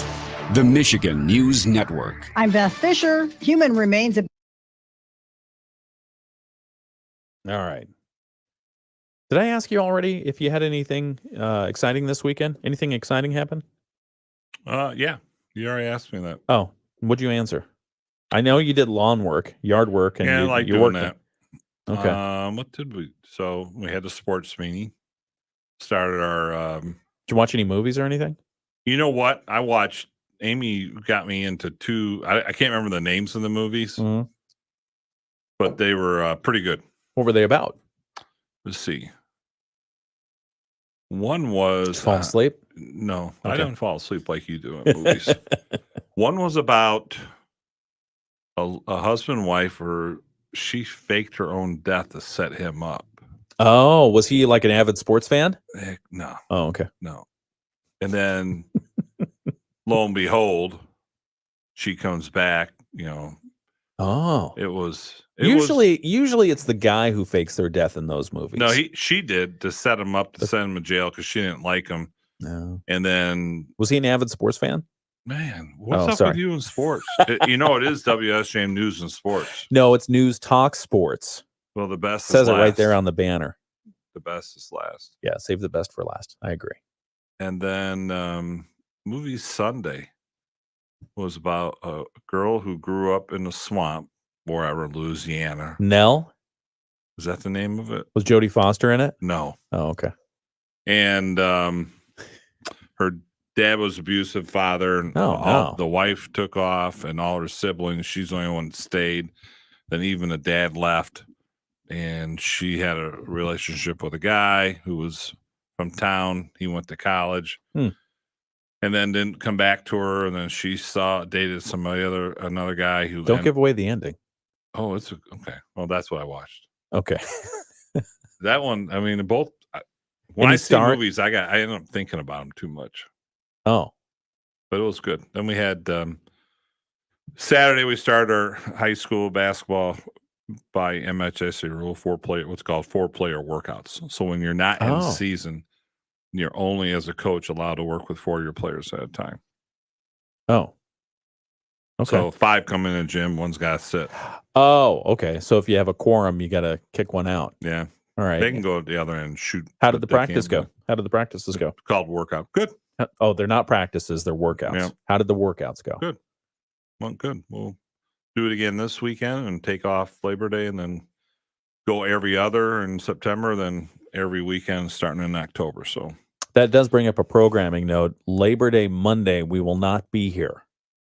Speaker 15: The Michigan News Network.
Speaker 16: I'm Beth Fisher. Human remains.
Speaker 2: All right. Did I ask you already if you had anything exciting this weekend? Anything exciting happen?
Speaker 3: Yeah, you already asked me that.
Speaker 2: Oh, what'd you answer? I know you did lawn work, yard work, and
Speaker 3: Yeah, I like
Speaker 2: you
Speaker 3: doing
Speaker 2: worked.
Speaker 3: that.
Speaker 2: Okay.
Speaker 3: What did we? So we had the sports meeting. Started our.
Speaker 2: Did you watch any movies or anything?
Speaker 3: You know what? I watched. Amy got me into two. I can't remember the names of the movies, but they were pretty good.
Speaker 2: What were they about?
Speaker 3: Let's see. One was
Speaker 2: fall asleep.
Speaker 3: No,
Speaker 2: Okay.
Speaker 3: I don't fall asleep like you do in movies. One was about a husband and wife, or she faked her own death to set him up.
Speaker 2: Oh, was he like an avid sports fan?
Speaker 3: Heck, no.
Speaker 2: Oh, okay.
Speaker 3: No. And then lo and behold, she comes back,
Speaker 2: Oh.
Speaker 3: It was
Speaker 2: usually it's the guy who fakes their death in those movies.
Speaker 3: No, she did to set him up to send him to jail because she didn't like him.
Speaker 2: No.
Speaker 3: And then
Speaker 2: Was he an avid sports fan?
Speaker 3: man, what's
Speaker 2: Oh,
Speaker 3: up
Speaker 2: sorry.
Speaker 3: with you in sports? It is WSJM News and Sports.
Speaker 2: No, it's News Talk Sports.
Speaker 3: Well, the best
Speaker 2: Says
Speaker 3: is
Speaker 2: it
Speaker 3: last.
Speaker 2: right there on the banner.
Speaker 3: The best is last.
Speaker 2: Yeah, save the best for last. I agree.
Speaker 3: And then movie Sunday was about a girl who grew up in the swamp, wherever, Louisiana.
Speaker 2: Nell?
Speaker 3: Is that the name of it?
Speaker 2: Was Jodie Foster in it?
Speaker 3: No.
Speaker 2: Oh, okay.
Speaker 3: And her dad was abusive father, and
Speaker 2: no.
Speaker 3: the wife took off, and all her siblings. She's the only one that stayed. Then even the dad left, and she had a relationship with a guy who was from town. He went to college, and then didn't come back to her. And then she dated another guy who.
Speaker 2: Don't give away the ending.
Speaker 3: Oh, it's okay. Well, that's what I watched.
Speaker 2: Okay.
Speaker 3: That one. I mean, both. When I see movies, I end up thinking about them too much.
Speaker 2: Oh,
Speaker 3: but it was good. Then we had Saturday. We started our high school basketball by MHSA rule, what's called 4-player workouts. So when you're not in season, you're only as a coach allowed to work with 4 of your players at a time.
Speaker 2: Oh, okay.
Speaker 3: So 5 come in the gym, one's got to sit.
Speaker 2: Oh, okay. So if you have a quorum, you got to kick one out.
Speaker 3: Yeah.
Speaker 2: All right.
Speaker 3: They can go to the other end and shoot.
Speaker 2: How did the
Speaker 3: but they
Speaker 2: practice
Speaker 3: can't
Speaker 2: go? How did the practices go?
Speaker 3: It's called workout. Good.
Speaker 2: Oh, they're not practices, they're workouts.
Speaker 3: Yeah.
Speaker 2: How did the workouts go?
Speaker 3: Good. Well, good. We'll do it again this weekend and take off Labor Day, and then go every other in September, then every weekend starting in October. So
Speaker 2: That does bring up a programming note. Labor Day Monday, we will not be here.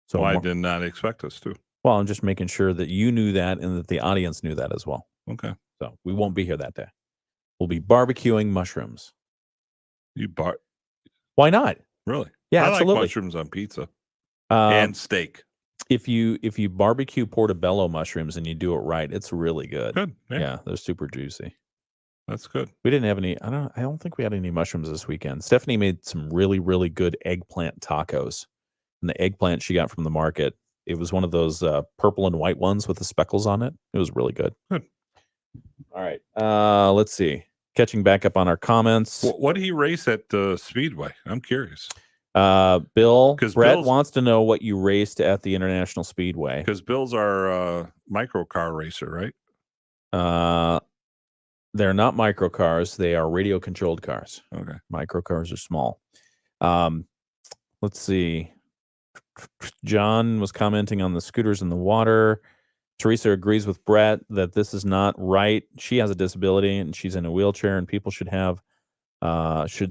Speaker 2: So
Speaker 3: I did not expect us to.
Speaker 2: Well, I'm just making sure that you knew that and that the audience knew that as well.
Speaker 3: Okay.
Speaker 2: So we won't be here that day. We'll be barbecuing mushrooms. Why not?
Speaker 3: Really?
Speaker 2: Yeah,
Speaker 3: I
Speaker 2: absolutely.
Speaker 3: like mushrooms on pizza and steak.
Speaker 2: If you barbecue portobello mushrooms and you do it right, it's really good.
Speaker 3: Good.
Speaker 2: Yeah, they're super juicy.
Speaker 3: That's good.
Speaker 2: We didn't have any. I don't think we had any mushrooms this weekend. Stephanie made some really, really good eggplant tacos, and the eggplant she got from the market, it was one of those purple and white ones with the speckles on it. It was really good.
Speaker 3: Good.
Speaker 2: All right. Let's see. Catching back up on our comments.
Speaker 3: What did he race at the Speedway? I'm curious.
Speaker 2: Bill, Brett
Speaker 3: Bill's-
Speaker 2: wants to know what you raced at the International Speedway.
Speaker 3: Because Bill's our micro car racer, right?
Speaker 2: They're not micro cars. They are radio controlled cars.
Speaker 3: Okay.
Speaker 2: Micro cars are small. Let's see. John was commenting on the scooters in the water. Teresa agrees with Brett that this is not right. She has a disability and she's in a wheelchair, and people should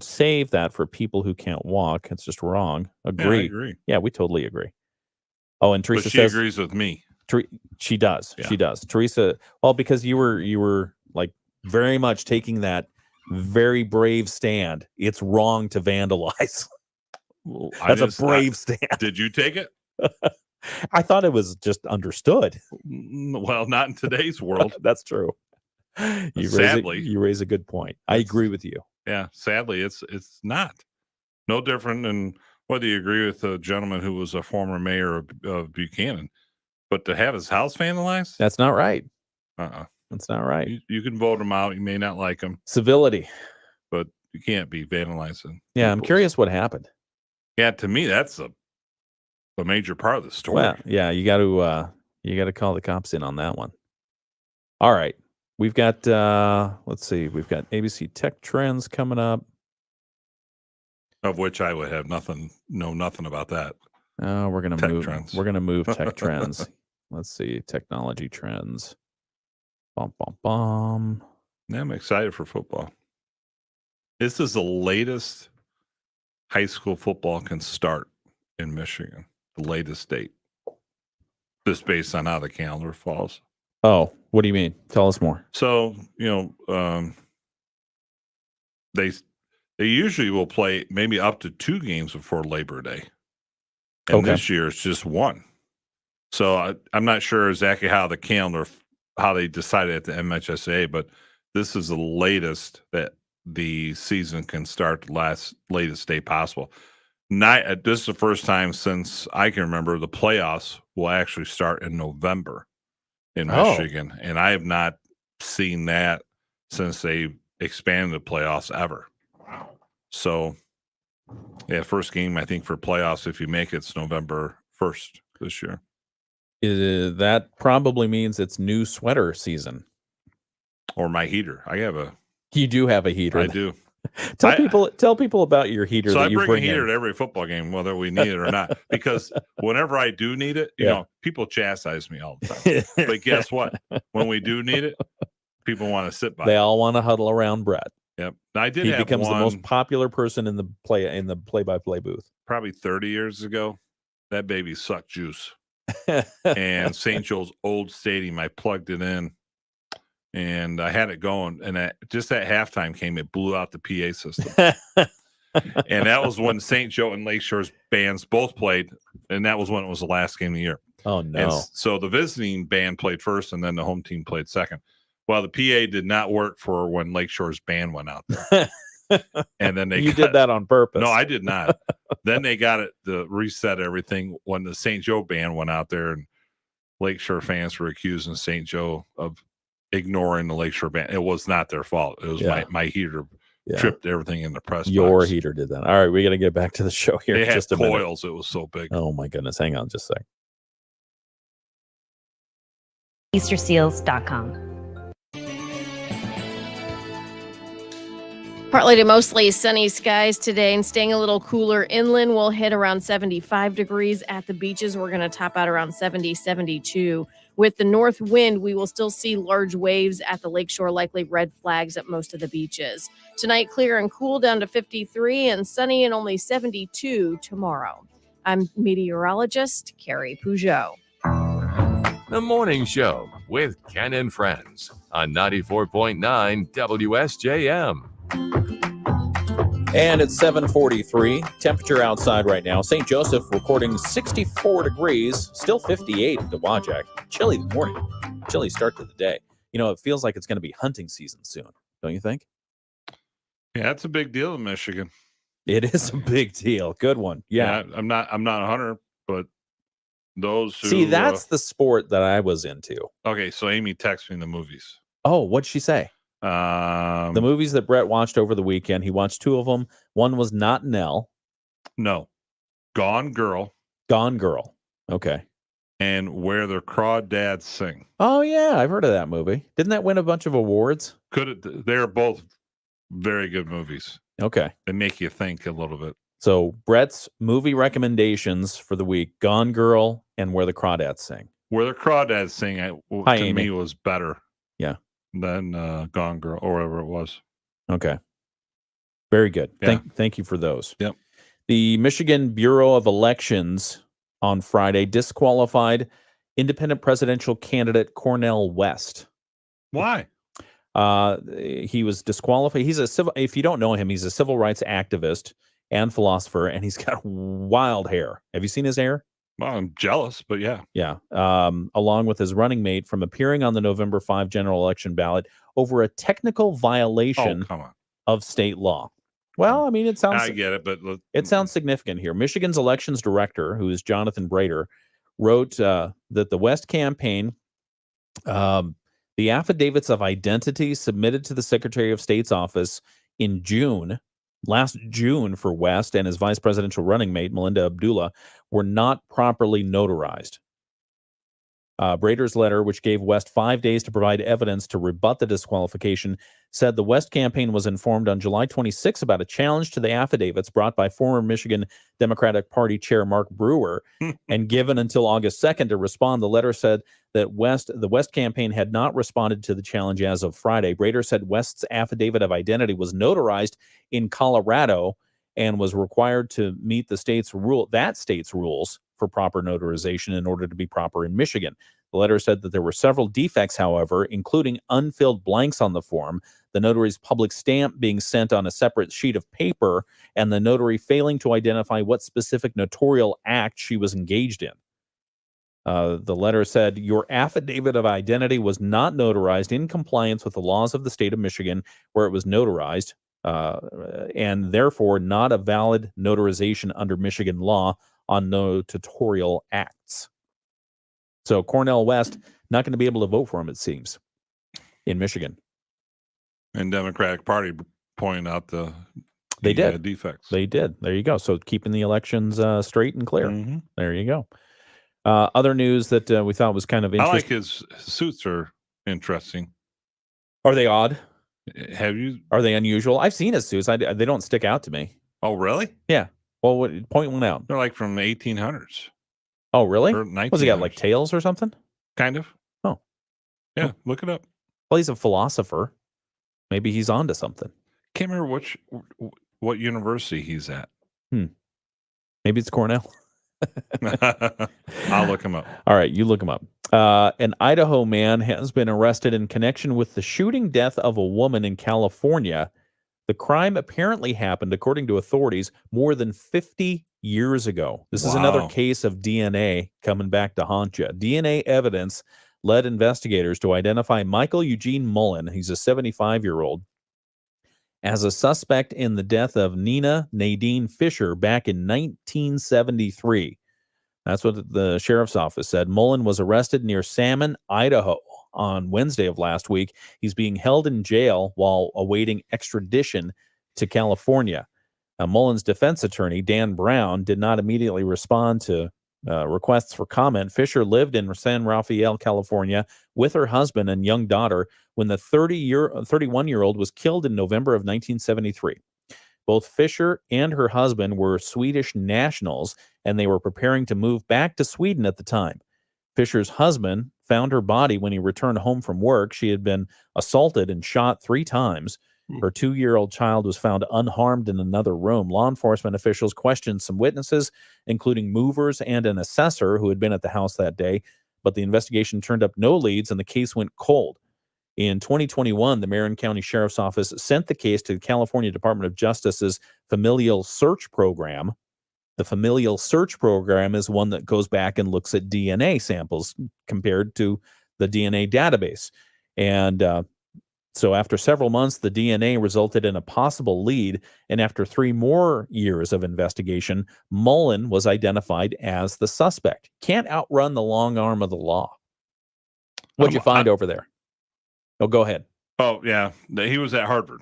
Speaker 2: save that for people who can't walk. It's just wrong. Agree.
Speaker 3: Yeah, I agree.
Speaker 2: Yeah, we totally agree. Oh, and Teresa
Speaker 3: But she
Speaker 2: says
Speaker 3: agrees with me.
Speaker 2: She does.
Speaker 3: Yeah.
Speaker 2: She does. Teresa, well, because you were like very much taking that very brave stand. It's wrong to vandalize. That's a brave stand.
Speaker 3: Did you take it?
Speaker 2: I thought it was just understood.
Speaker 3: Well, not in today's world.
Speaker 2: That's true. You
Speaker 3: Sadly.
Speaker 2: raise a good point. I agree with you.
Speaker 3: Yeah, sadly, it's not. No different than whether you agree with the gentleman who was a former mayor of Buchanan, but to have his house vandalized,
Speaker 2: That's not right.
Speaker 3: uh-uh.
Speaker 2: That's not right.
Speaker 3: You can vote him out. You may not like him,
Speaker 2: Civility.
Speaker 3: but you can't be vandalizing.
Speaker 2: Yeah, I'm
Speaker 3: people's-
Speaker 2: curious what happened.
Speaker 3: Yeah, to me, that's a major part of the story.
Speaker 2: Well, yeah, you got to call the cops in on that one. All right, we've got let's see, we've got ABC Tech Trends coming up.
Speaker 3: Of which I would have know nothing about that.
Speaker 2: Oh, we're gonna
Speaker 3: Tech
Speaker 2: move.
Speaker 3: trends.
Speaker 2: We're gonna move Tech Trends. Let's see, technology trends. Bum bum bum.
Speaker 3: Yeah, I'm excited for football. This is the latest high school football can start in Michigan. The latest date. Just based on how the calendar falls.
Speaker 2: Oh, what do you mean? Tell us more.
Speaker 3: So, they usually will play maybe up to 2 games before Labor Day. And
Speaker 2: Okay.
Speaker 3: this year it's just 1. So I'm not sure exactly how they decided at the MHSA, but this is the latest that the season can start, the latest day possible. This is the first time since I can remember the playoffs will actually start in November in Michigan. And I have not seen that since they expanded the playoffs ever. So, yeah, first game, I think, for playoffs, if you make it's November 1st this year.
Speaker 2: That probably means it's new sweater season.
Speaker 3: Or my heater.
Speaker 2: You do have a heater.
Speaker 3: I do.
Speaker 2: Tell people about your heater.
Speaker 3: So
Speaker 2: that
Speaker 3: I
Speaker 2: you
Speaker 3: bring a heater
Speaker 2: in.
Speaker 3: to every football game, whether we need it or not, because whenever I do need it, people chastise me all the time. But guess what? When we do need it, people want to sit by.
Speaker 2: They all want to huddle around Brett.
Speaker 3: Yep. I did.
Speaker 2: He
Speaker 3: have
Speaker 2: becomes
Speaker 3: one,
Speaker 2: the most popular person in the play-by-play booth.
Speaker 3: probably 30 years ago. That baby sucked juice. And St. Joe's old stadium, I plugged it in, and I had it going. And just at halftime came, it blew out the PA system. And that was when St. Joe and Lakeshore's bands both played, and that was when it was the last game of the year.
Speaker 2: Oh no!
Speaker 3: And so the visiting band played first, and then the home team played second. Well, the PA did not work for when Lakeshore's band went out there. And then
Speaker 2: you did that on purpose.
Speaker 3: No, I did not. Then they got it to reset everything when the St. Joe band went out there, and Lakeshore fans were accusing St. Joe of ignoring the Lakeshore band. It was not their fault. It was my heater tripped everything in the press
Speaker 2: Your
Speaker 3: box.
Speaker 2: heater did that. All right, we got to get back to the show here.
Speaker 3: They
Speaker 2: in
Speaker 3: had
Speaker 2: just a minute.
Speaker 3: coils. It was so big.
Speaker 2: Oh my goodness! Hang on, just a sec.
Speaker 17: EasterSeals.com.
Speaker 11: Partly to mostly sunny skies today and staying a little cooler inland. We'll hit around 75 degrees at the beaches. We're going to top out around 70, 72. With the north wind, we will still see large waves at the lakeshore, likely red flags at most of the beaches. Tonight, clear and cool down to 53 and sunny and only 72 tomorrow. I'm meteorologist Carrie Peugeot.
Speaker 5: The Morning Show with Ken and Friends on 94.9 WSJM.
Speaker 2: And it's 7:43. Temperature outside right now. St. Joseph recording 64 degrees, still 58 in Dowagiac. Chilly morning. Chilly start to the day. It feels like it's going to be hunting season soon, don't you think?
Speaker 3: Yeah, that's a big deal in Michigan.
Speaker 2: It is a big deal. Good one. Yeah.
Speaker 3: I'm not a hunter, but those who
Speaker 2: See, that's the sport that I was into.
Speaker 3: okay. So Amy texted me the movies.
Speaker 2: Oh, what'd she say? The movies that Brett watched over the weekend. He watched 2 of them. One was Not Nell.
Speaker 3: No, Gone Girl.
Speaker 2: Gone Girl. Okay.
Speaker 3: And Where the Crawdads Sing.
Speaker 2: Oh yeah, I've heard of that movie. Didn't that win a bunch of awards?
Speaker 3: They're both very good movies.
Speaker 2: Okay.
Speaker 3: They make you think a little bit.
Speaker 2: So Brett's movie recommendations for the week: Gone Girl and Where the Crawdads Sing.
Speaker 3: Where the Crawdads Sing
Speaker 2: Hi,
Speaker 3: to
Speaker 2: Amy.
Speaker 3: me was better.
Speaker 2: Yeah.
Speaker 3: Than Gone Girl or whatever it was.
Speaker 2: Okay. Very good.
Speaker 3: Yeah.
Speaker 2: Thank you for those.
Speaker 3: Yep.
Speaker 2: The Michigan Bureau of Elections on Friday disqualified independent presidential candidate Cornel West.
Speaker 3: Why?
Speaker 2: He was disqualified. If you don't know him, he's a civil rights activist and philosopher, and he's got wild hair. Have you seen his hair?
Speaker 3: Well, I'm jealous, but yeah.
Speaker 2: Yeah. Along with his running mate from appearing on the November 5 general election ballot over a technical violation
Speaker 3: Oh, come on.
Speaker 2: of state law. Well, I mean, it sounds
Speaker 3: I get it, but
Speaker 2: it sounds significant here. Michigan's elections director, who is Jonathan Brader, wrote that the West campaign, the affidavits of identity submitted to the Secretary of State's office in last June for West and his vice presidential running mate, Melinda Abdullah, were not properly notarized. Brader's letter, which gave West 5 days to provide evidence to rebut the disqualification, said the West campaign was informed on July 26 about a challenge to the affidavits brought by former Michigan Democratic Party Chair Mark Brewer and given until August 2nd to respond. The letter said that the West campaign had not responded to the challenge as of Friday. Brader said West's affidavit of identity was notarized in Colorado and was required to meet that state's rules for proper notarization in order to be proper in Michigan. The letter said that there were several defects, however, including unfilled blanks on the form, the notary's public stamp being sent on a separate sheet of paper, and the notary failing to identify what specific notarial act she was engaged in. The letter said, your affidavit of identity was not notarized in compliance with the laws of the state of Michigan where it was notarized, and therefore not a valid notarization under Michigan law on notarial acts. So Cornel West not going to be able to vote for him, it seems, in Michigan.
Speaker 3: And Democratic Party pointing out the defects.
Speaker 2: They did. There you go. So keeping the elections straight and clear. Mm-hmm. There you go. Other news that we thought was kind of interesting.
Speaker 3: I like his suits are interesting.
Speaker 2: Are they odd?
Speaker 3: Are
Speaker 2: they unusual? I've seen his suits. They don't stick out to me.
Speaker 3: Oh, really?
Speaker 2: Yeah. Well, point one out.
Speaker 3: They're like from the 1800s.
Speaker 2: Oh, really?
Speaker 3: Or
Speaker 2: Was he got like tails or something?
Speaker 3: Kind of.
Speaker 2: Oh.
Speaker 3: Yeah, look it up.
Speaker 2: Well, he's a philosopher. Maybe he's onto something.
Speaker 3: Can't remember what university he's at.
Speaker 2: Maybe it's Cornell.
Speaker 3: I'll look him up.
Speaker 2: All right, you look him up. An Idaho man has been arrested in connection with the shooting death of a woman in California. The crime apparently happened, according to authorities, more than 50 years ago. This is another case of DNA coming back to haunt you. DNA evidence led investigators to identify Michael Eugene Mullen, he's a 75-year-old, as a suspect in the death of Nina Nadine Fisher back in 1973. That's what the sheriff's office said. Mullen was arrested near Salmon, Idaho on Wednesday of last week. He's being held in jail while awaiting extradition to California. Mullen's defense attorney, Dan Brown, did not immediately respond to requests for comment. Fisher lived in San Rafael, California, with her husband and young daughter when the 31-year-old was killed in November of 1973. Both Fisher and her husband were Swedish nationals, and they were preparing to move back to Sweden at the time. Fisher's husband found her body when he returned home from work. She had been assaulted and shot 3 times. Her 2-year-old child was found unharmed in another room. Law enforcement officials questioned some witnesses, including movers and an assessor who had been at the house that day, but the investigation turned up no leads and the case went cold. In 2021, the Marin County Sheriff's Office sent the case to the California Department of Justice's Familial Search Program. The Familial Search Program is one that goes back and looks at DNA samples compared to the DNA database. And so after several months, the DNA resulted in a possible lead. And after 3 more years of investigation, Mullen was identified as the suspect. Can't outrun the long arm of the law. What'd you find over there? Oh, go ahead.
Speaker 3: Oh, yeah. He was at Harvard.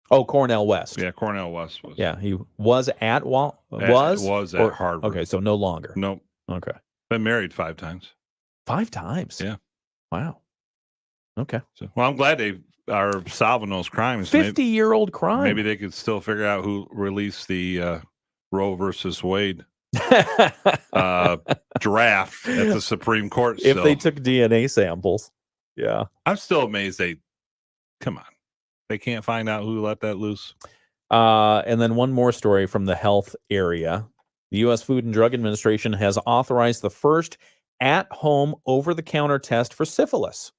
Speaker 2: Oh, Cornel West.
Speaker 3: Yeah, Cornel West was.
Speaker 2: Yeah, he was at
Speaker 3: was at Harvard.
Speaker 2: Okay, so no longer.
Speaker 3: Nope.
Speaker 2: Okay.
Speaker 3: Been married 5 times.
Speaker 2: 5 times?
Speaker 3: Yeah.
Speaker 2: Wow. Okay.
Speaker 3: So, well, I'm glad they are solving those crimes.
Speaker 2: 50-year-old crime.
Speaker 3: Maybe they could still figure out who released the Roe versus Wade draft at the Supreme Court.
Speaker 2: If they took DNA samples. Yeah.
Speaker 3: I'm still amazed come on. They can't find out who let that loose.
Speaker 2: And then one more story from the health area. The U.S. Food and Drug Administration has authorized the first at-home over-the-counter test for syphilis.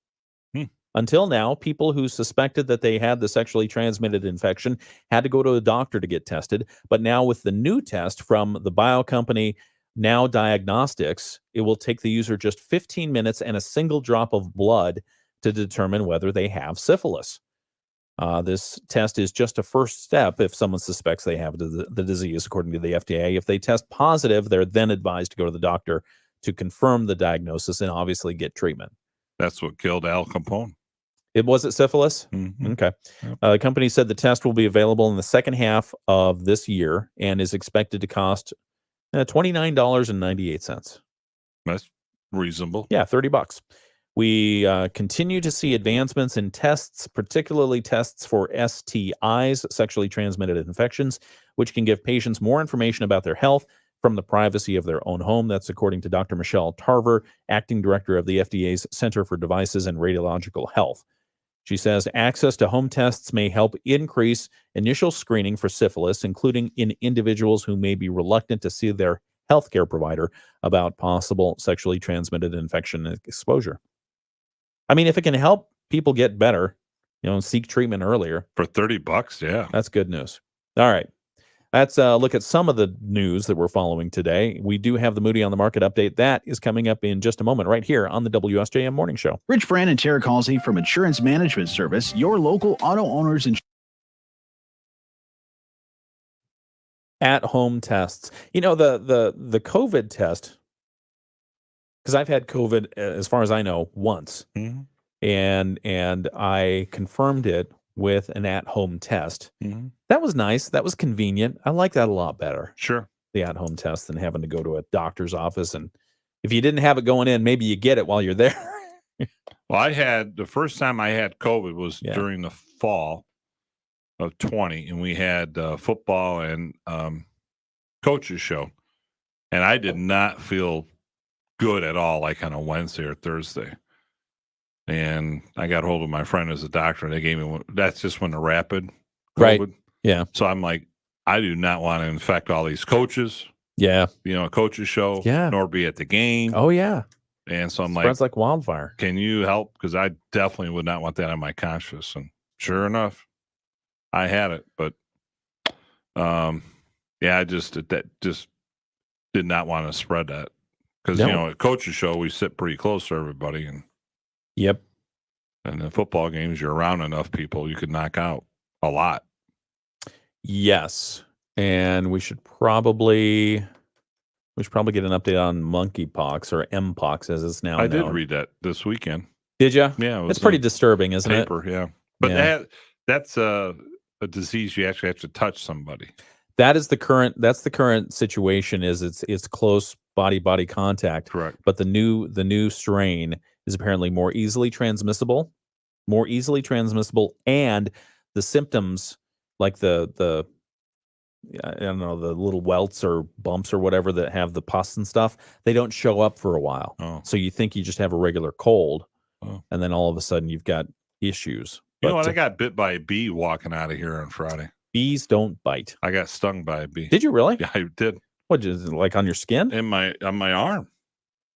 Speaker 2: Until now, people who suspected that they had the sexually transmitted infection had to go to a doctor to get tested. But now with the new test from the bio company Now Diagnostics, it will take the user just 15 minutes and a single drop of blood to determine whether they have syphilis. This test is just a first step if someone suspects they have the disease, according to the FDA. If they test positive, they're then advised to go to the doctor to confirm the diagnosis and obviously get treatment.
Speaker 3: That's what killed Al Capone.
Speaker 2: It was syphilis?
Speaker 3: Mhm.
Speaker 2: Okay.
Speaker 3: Yep.
Speaker 2: The company said the test will be available in the second half of this year and is expected to cost $29.98.
Speaker 3: That's reasonable.
Speaker 2: Yeah, $30. We continue to see advancements in tests, particularly tests for STIs, sexually transmitted infections, which can give patients more information about their health from the privacy of their own home. That's according to Dr. Michelle Tarver, acting director of the FDA's Center for Devices and Radiological Health. She says access to home tests may help increase initial screening for syphilis, including in individuals who may be reluctant to see their healthcare provider about possible sexually transmitted infection exposure. I mean, if it can help people get better, seek treatment earlier.
Speaker 3: For $30, yeah.
Speaker 2: That's good news. All right. Let's look at some of the news that we're following today. We do have the Moody on the Market update. That is coming up in just a moment right here on the WSJM Morning Show.
Speaker 17: Rich Brand and Tara Halsey from Insurance Management Service, your local auto owners and
Speaker 2: At-home tests. The COVID test, because I've had COVID, as far as I know, once.
Speaker 3: Mm-hmm.
Speaker 2: And I confirmed it with an at-home test.
Speaker 3: Mm-hmm.
Speaker 2: That was nice. That was convenient. I like that a lot better.
Speaker 3: Sure.
Speaker 2: The at-home test than having to go to a doctor's office. And if you didn't have it going in, maybe you get it while you're there.
Speaker 3: Well, the first time I had COVID was during the fall of 20, and we had football and coaches show. And I did not feel good at all, like on a Wednesday or Thursday. And I got hold of my friend as a doctor, and they gave me one. That's just when the rapid COVID.
Speaker 2: Right. Yeah.
Speaker 3: So I'm like, I do not want to infect all these coaches.
Speaker 2: Yeah.
Speaker 3: A coaches show.
Speaker 2: Yeah.
Speaker 3: Nor be at the game.
Speaker 2: Oh, yeah.
Speaker 3: And so I'm
Speaker 2: Spreads like wildfire.
Speaker 3: Can you help? Because I definitely would not want that on my conscience. And sure enough, I had it. But I just did not want to spread that. Because, at coaches show, we sit pretty close to everybody. And
Speaker 2: yep.
Speaker 3: And in football games, you're around enough people, you could knock out a lot.
Speaker 2: Yes. And we should probably get an update on monkeypox, or mpox as it's now known.
Speaker 3: I did read that this weekend.
Speaker 2: Did you?
Speaker 3: Yeah.
Speaker 2: It's pretty disturbing, isn't it?
Speaker 3: Yeah. But that's a disease you actually have to touch somebody.
Speaker 2: That's the current situation, is it's close body contact.
Speaker 3: Correct.
Speaker 2: But the new strain is apparently more easily transmissible, and the symptoms, like the I don't know, the little welts or bumps or whatever that have the pus and stuff, they don't show up for a while.
Speaker 3: Oh.
Speaker 2: So you think you just have a regular cold,
Speaker 3: Oh.
Speaker 2: and then all of a sudden you've got issues.
Speaker 3: You know what? I got bit by a bee walking out of here on Friday.
Speaker 2: Bees don't bite.
Speaker 3: I got stung by a bee.
Speaker 2: Did you really?
Speaker 3: Yeah, I did.
Speaker 2: What, just like on your skin?
Speaker 3: On my arm.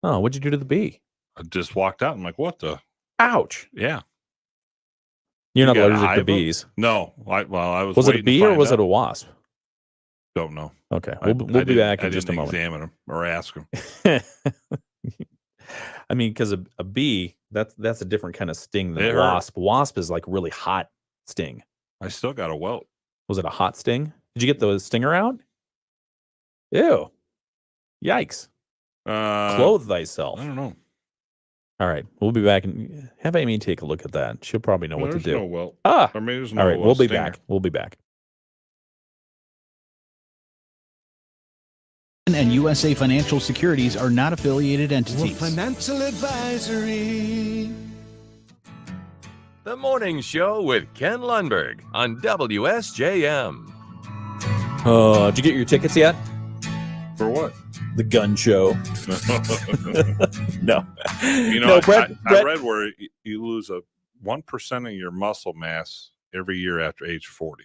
Speaker 2: Oh, what'd you do to the bee?
Speaker 3: I just walked out. I'm like, what the?
Speaker 2: Ouch.
Speaker 3: Yeah.
Speaker 2: You're not
Speaker 3: You got
Speaker 2: allergic to
Speaker 3: hive?
Speaker 2: bees.
Speaker 3: No. I was
Speaker 2: Was it a
Speaker 3: waiting to
Speaker 2: bee or
Speaker 3: find
Speaker 2: was it
Speaker 3: out.
Speaker 2: a wasp?
Speaker 3: Don't know.
Speaker 2: Okay.
Speaker 3: I
Speaker 2: We'll be back in
Speaker 3: I
Speaker 2: just a
Speaker 3: didn't
Speaker 2: moment.
Speaker 3: examine them or ask them.
Speaker 2: I mean, because a bee, that's a different kind of sting than
Speaker 3: It
Speaker 2: a
Speaker 3: hurt.
Speaker 2: wasp. Wasp is like really hot sting.
Speaker 3: I still got a welt.
Speaker 2: Was it a hot sting? Did you get the stinger out? Ew. Yikes. Clothe thyself.
Speaker 3: I don't know.
Speaker 2: All right. We'll be back and have Amy take a look at that. She'll probably know what to
Speaker 3: There's
Speaker 2: do.
Speaker 3: no welt.
Speaker 2: Ah.
Speaker 3: Or maybe there's no
Speaker 2: All right. We'll be
Speaker 3: stinger.
Speaker 2: back. We'll be back.
Speaker 17: and USA Financial Securities are not affiliated entities.
Speaker 18: Financial advisory.
Speaker 5: The Morning Show with Ken Lundberg on WSJM.
Speaker 2: Did you get your tickets yet?
Speaker 3: For what?
Speaker 2: The gun show. No.
Speaker 3: No,
Speaker 2: Brett,
Speaker 3: I read where you lose 1% of your muscle mass every year after age 40.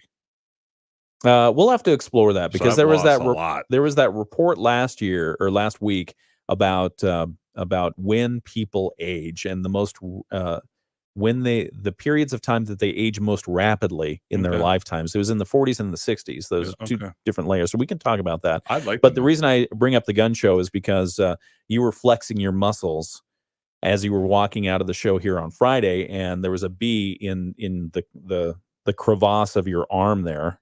Speaker 2: We'll have to explore that, because
Speaker 3: I've
Speaker 2: there was
Speaker 3: lost a lot.
Speaker 2: there was that report last week about when people age, and the most when the periods of time that they age most rapidly in their
Speaker 3: Okay.
Speaker 2: lifetimes. It was in the 40s and the 60s. Those
Speaker 3: Yeah,
Speaker 2: two
Speaker 3: okay.
Speaker 2: different layers. So we can talk about that.
Speaker 3: I'd like
Speaker 2: But
Speaker 3: to
Speaker 2: the
Speaker 3: know.
Speaker 2: reason I bring up the gun show is because you were flexing your muscles as you were walking out of the show here on Friday, and there was a bee in the the crevasse of your arm there,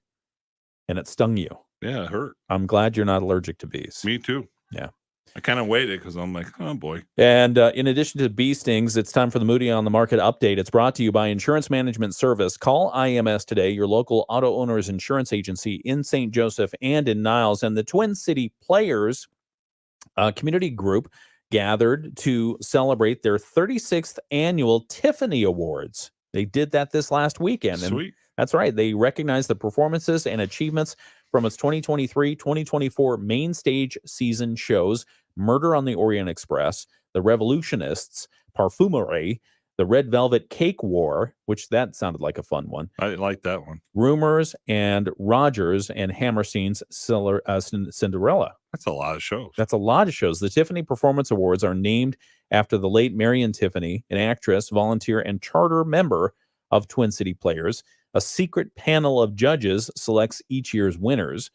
Speaker 2: and it stung you.
Speaker 3: Yeah, it hurt.
Speaker 2: I'm glad you're not allergic to bees.
Speaker 3: Me too.
Speaker 2: Yeah.
Speaker 3: I kind of waited because I'm like, oh boy.
Speaker 2: And in addition to bee stings, it's time for the Moody on the Market update. It's brought to you by Insurance Management Service. Call IMS today, your local auto owners insurance agency in St. Joseph and in Niles. And the Twin City Players community group gathered to celebrate their 36th annual Tiffany Awards. They did that this last weekend. And
Speaker 3: Sweet.
Speaker 2: that's right. They recognized the performances and achievements from its 2023-2024 main stage season shows, Murder on the Orient Express, The Revolutionists, Parfumerie, The Red Velvet Cake War, which that sounded like a fun one.
Speaker 3: I like that one.
Speaker 2: Rumors and Rogers and Hammerstein's Cinderella.
Speaker 3: That's a lot of shows.
Speaker 2: That's a lot of shows. The Tiffany Performance Awards are named after the late Marion Tiffany, an actress, volunteer, and charter member of Twin City Players. A secret panel of judges selects each year's winners.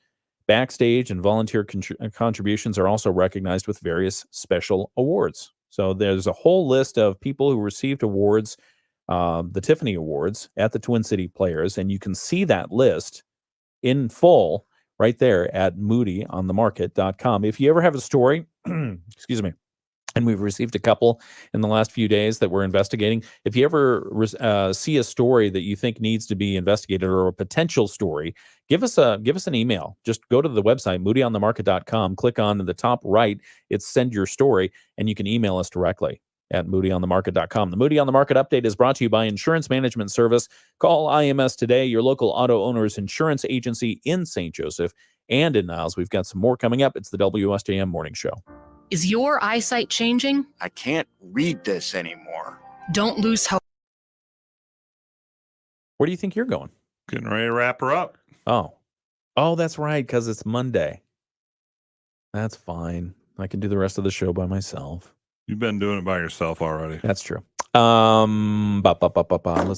Speaker 2: Backstage and volunteer contributions are also recognized with various special awards. So there's a whole list of people who received awards, the Tiffany Awards at the Twin City Players, and you can see that list in full right there at moodyonthemarket.com. If you ever have a story, excuse me, and we've received a couple in the last few days that we're investigating. If you ever see a story that you think needs to be investigated or a potential story, give us an email. Just go to the website, moodyonthemarket.com, click on the top right. It's send your story, and you can email us directly at moodyonthemarket.com. The Moody on the Market update is brought to you by Insurance Management Service. Call IMS today, your local auto owner's insurance agency in St. Joseph and in Niles. We've got some more coming up. It's the WSJM Morning Show.
Speaker 19: Is your eyesight changing?
Speaker 20: I can't read this anymore.
Speaker 19: Don't lose hope.
Speaker 2: Where do you think you're going?
Speaker 3: Getting ready to wrap her up.
Speaker 2: Oh, that's right, because it's Monday. That's fine. I can do the rest of the show by myself.
Speaker 3: You've been doing it by yourself already.
Speaker 2: That's true. Let's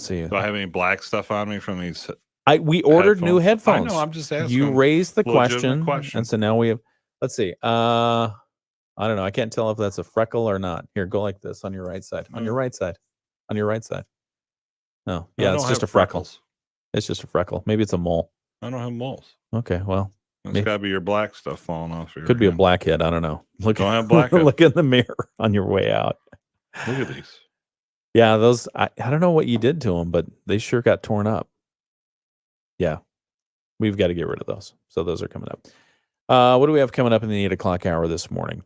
Speaker 2: see.
Speaker 3: Do I have any black stuff on me from these?
Speaker 2: We ordered new headphones.
Speaker 3: I know. I'm just asking.
Speaker 2: You raised the
Speaker 3: Legitimate
Speaker 2: question, and so now we have. Let's see. I don't know. I can't tell if that's a freckle or not. Here, go like this on your right side. On your right side. On your right side. No, yeah, it's just a freckle. It's just a freckle. Maybe it's a mole.
Speaker 3: I don't have moles.
Speaker 2: Okay, well,
Speaker 3: it's got to be your black stuff falling off.
Speaker 2: Could be a blackhead. I don't know.
Speaker 3: Don't have blackhead.
Speaker 2: Look in the mirror on your way out.
Speaker 3: Look at these.
Speaker 2: Yeah, those. I don't know what you did to them, but they sure got torn up. Yeah, we've got to get rid of those. So those are coming up. What do we have coming up in the 8 o'clock hour this morning?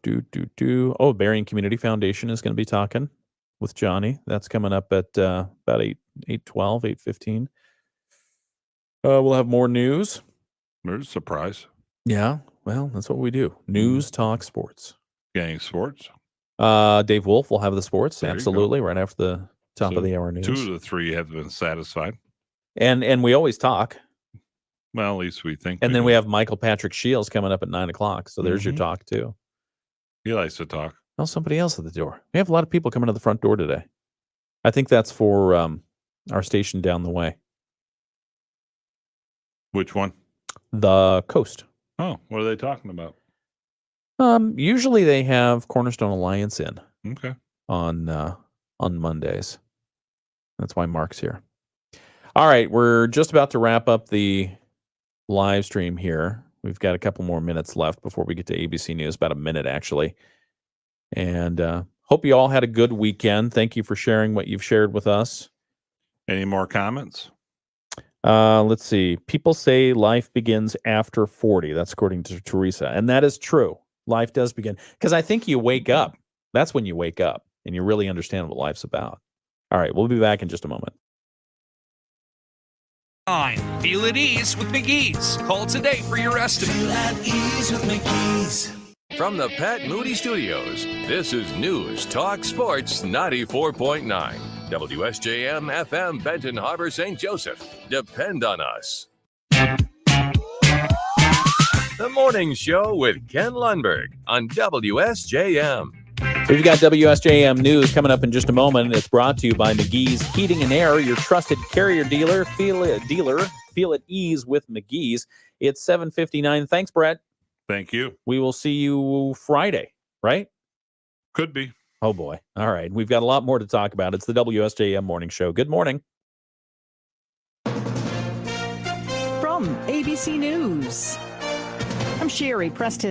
Speaker 2: Oh, Berrien Community Foundation is going to be talking with Johnny. That's coming up at about 8:12, 8:15. We'll have more news.
Speaker 3: There's a surprise.
Speaker 2: Yeah, well, that's what we do. News, talk, sports.
Speaker 3: Getting sports.
Speaker 2: Dave Wolf will have the sports.
Speaker 3: There you
Speaker 2: Absolutely, right after the top of the hour news.
Speaker 3: 2 of the 3 have been satisfied.
Speaker 2: And we always talk.
Speaker 3: Well, at least we think.
Speaker 2: And then we have Michael Patrick Shields coming up at 9 o'clock. So there's your talk, too.
Speaker 3: He likes to talk.
Speaker 2: Oh, somebody else at the door. We have a lot of people coming to the front door today. I think that's for our station down the way.
Speaker 3: Which one?
Speaker 2: The Coast.
Speaker 3: Oh, what are they talking about?
Speaker 2: Usually they have Cornerstone Alliance in.
Speaker 3: Okay.
Speaker 2: On Mondays. That's why Mark's here. All right, we're just about to wrap up the live stream here. We've got a couple more minutes left before we get to ABC News, about a minute actually. And hope you all had a good weekend. Thank you for sharing what you've shared with us.
Speaker 3: Any more comments?
Speaker 2: Let's see. People say life begins after 40. That's according to Teresa. And that is true. Life does begin. Because I think you wake up. That's when you wake up and you really understand what life's about. All right, we'll be back in just a moment.
Speaker 21: Feel at ease with McGee's. Call today for your estimate. Feel at ease with McGee's.
Speaker 5: From the Pat Moody Studios, this is News Talk Sports 94.9. WSJM FM Benton Harbor, St. Joseph. Depend on us. The Morning Show with Ken Lundberg on WSJM.
Speaker 2: We've got WSJM News coming up in just a moment. It's brought to you by McGee's Heating and Air, your trusted Carrier dealer. Feel at ease with McGee's. It's 7:59. Thanks, Brett.
Speaker 3: Thank you.
Speaker 2: We will see you Friday, right?
Speaker 3: Could be.
Speaker 2: Oh, boy. All right. We've got a lot more to talk about. It's the WSJM Morning Show. Good morning.
Speaker 14: ABC News. I'm Sherry Preston.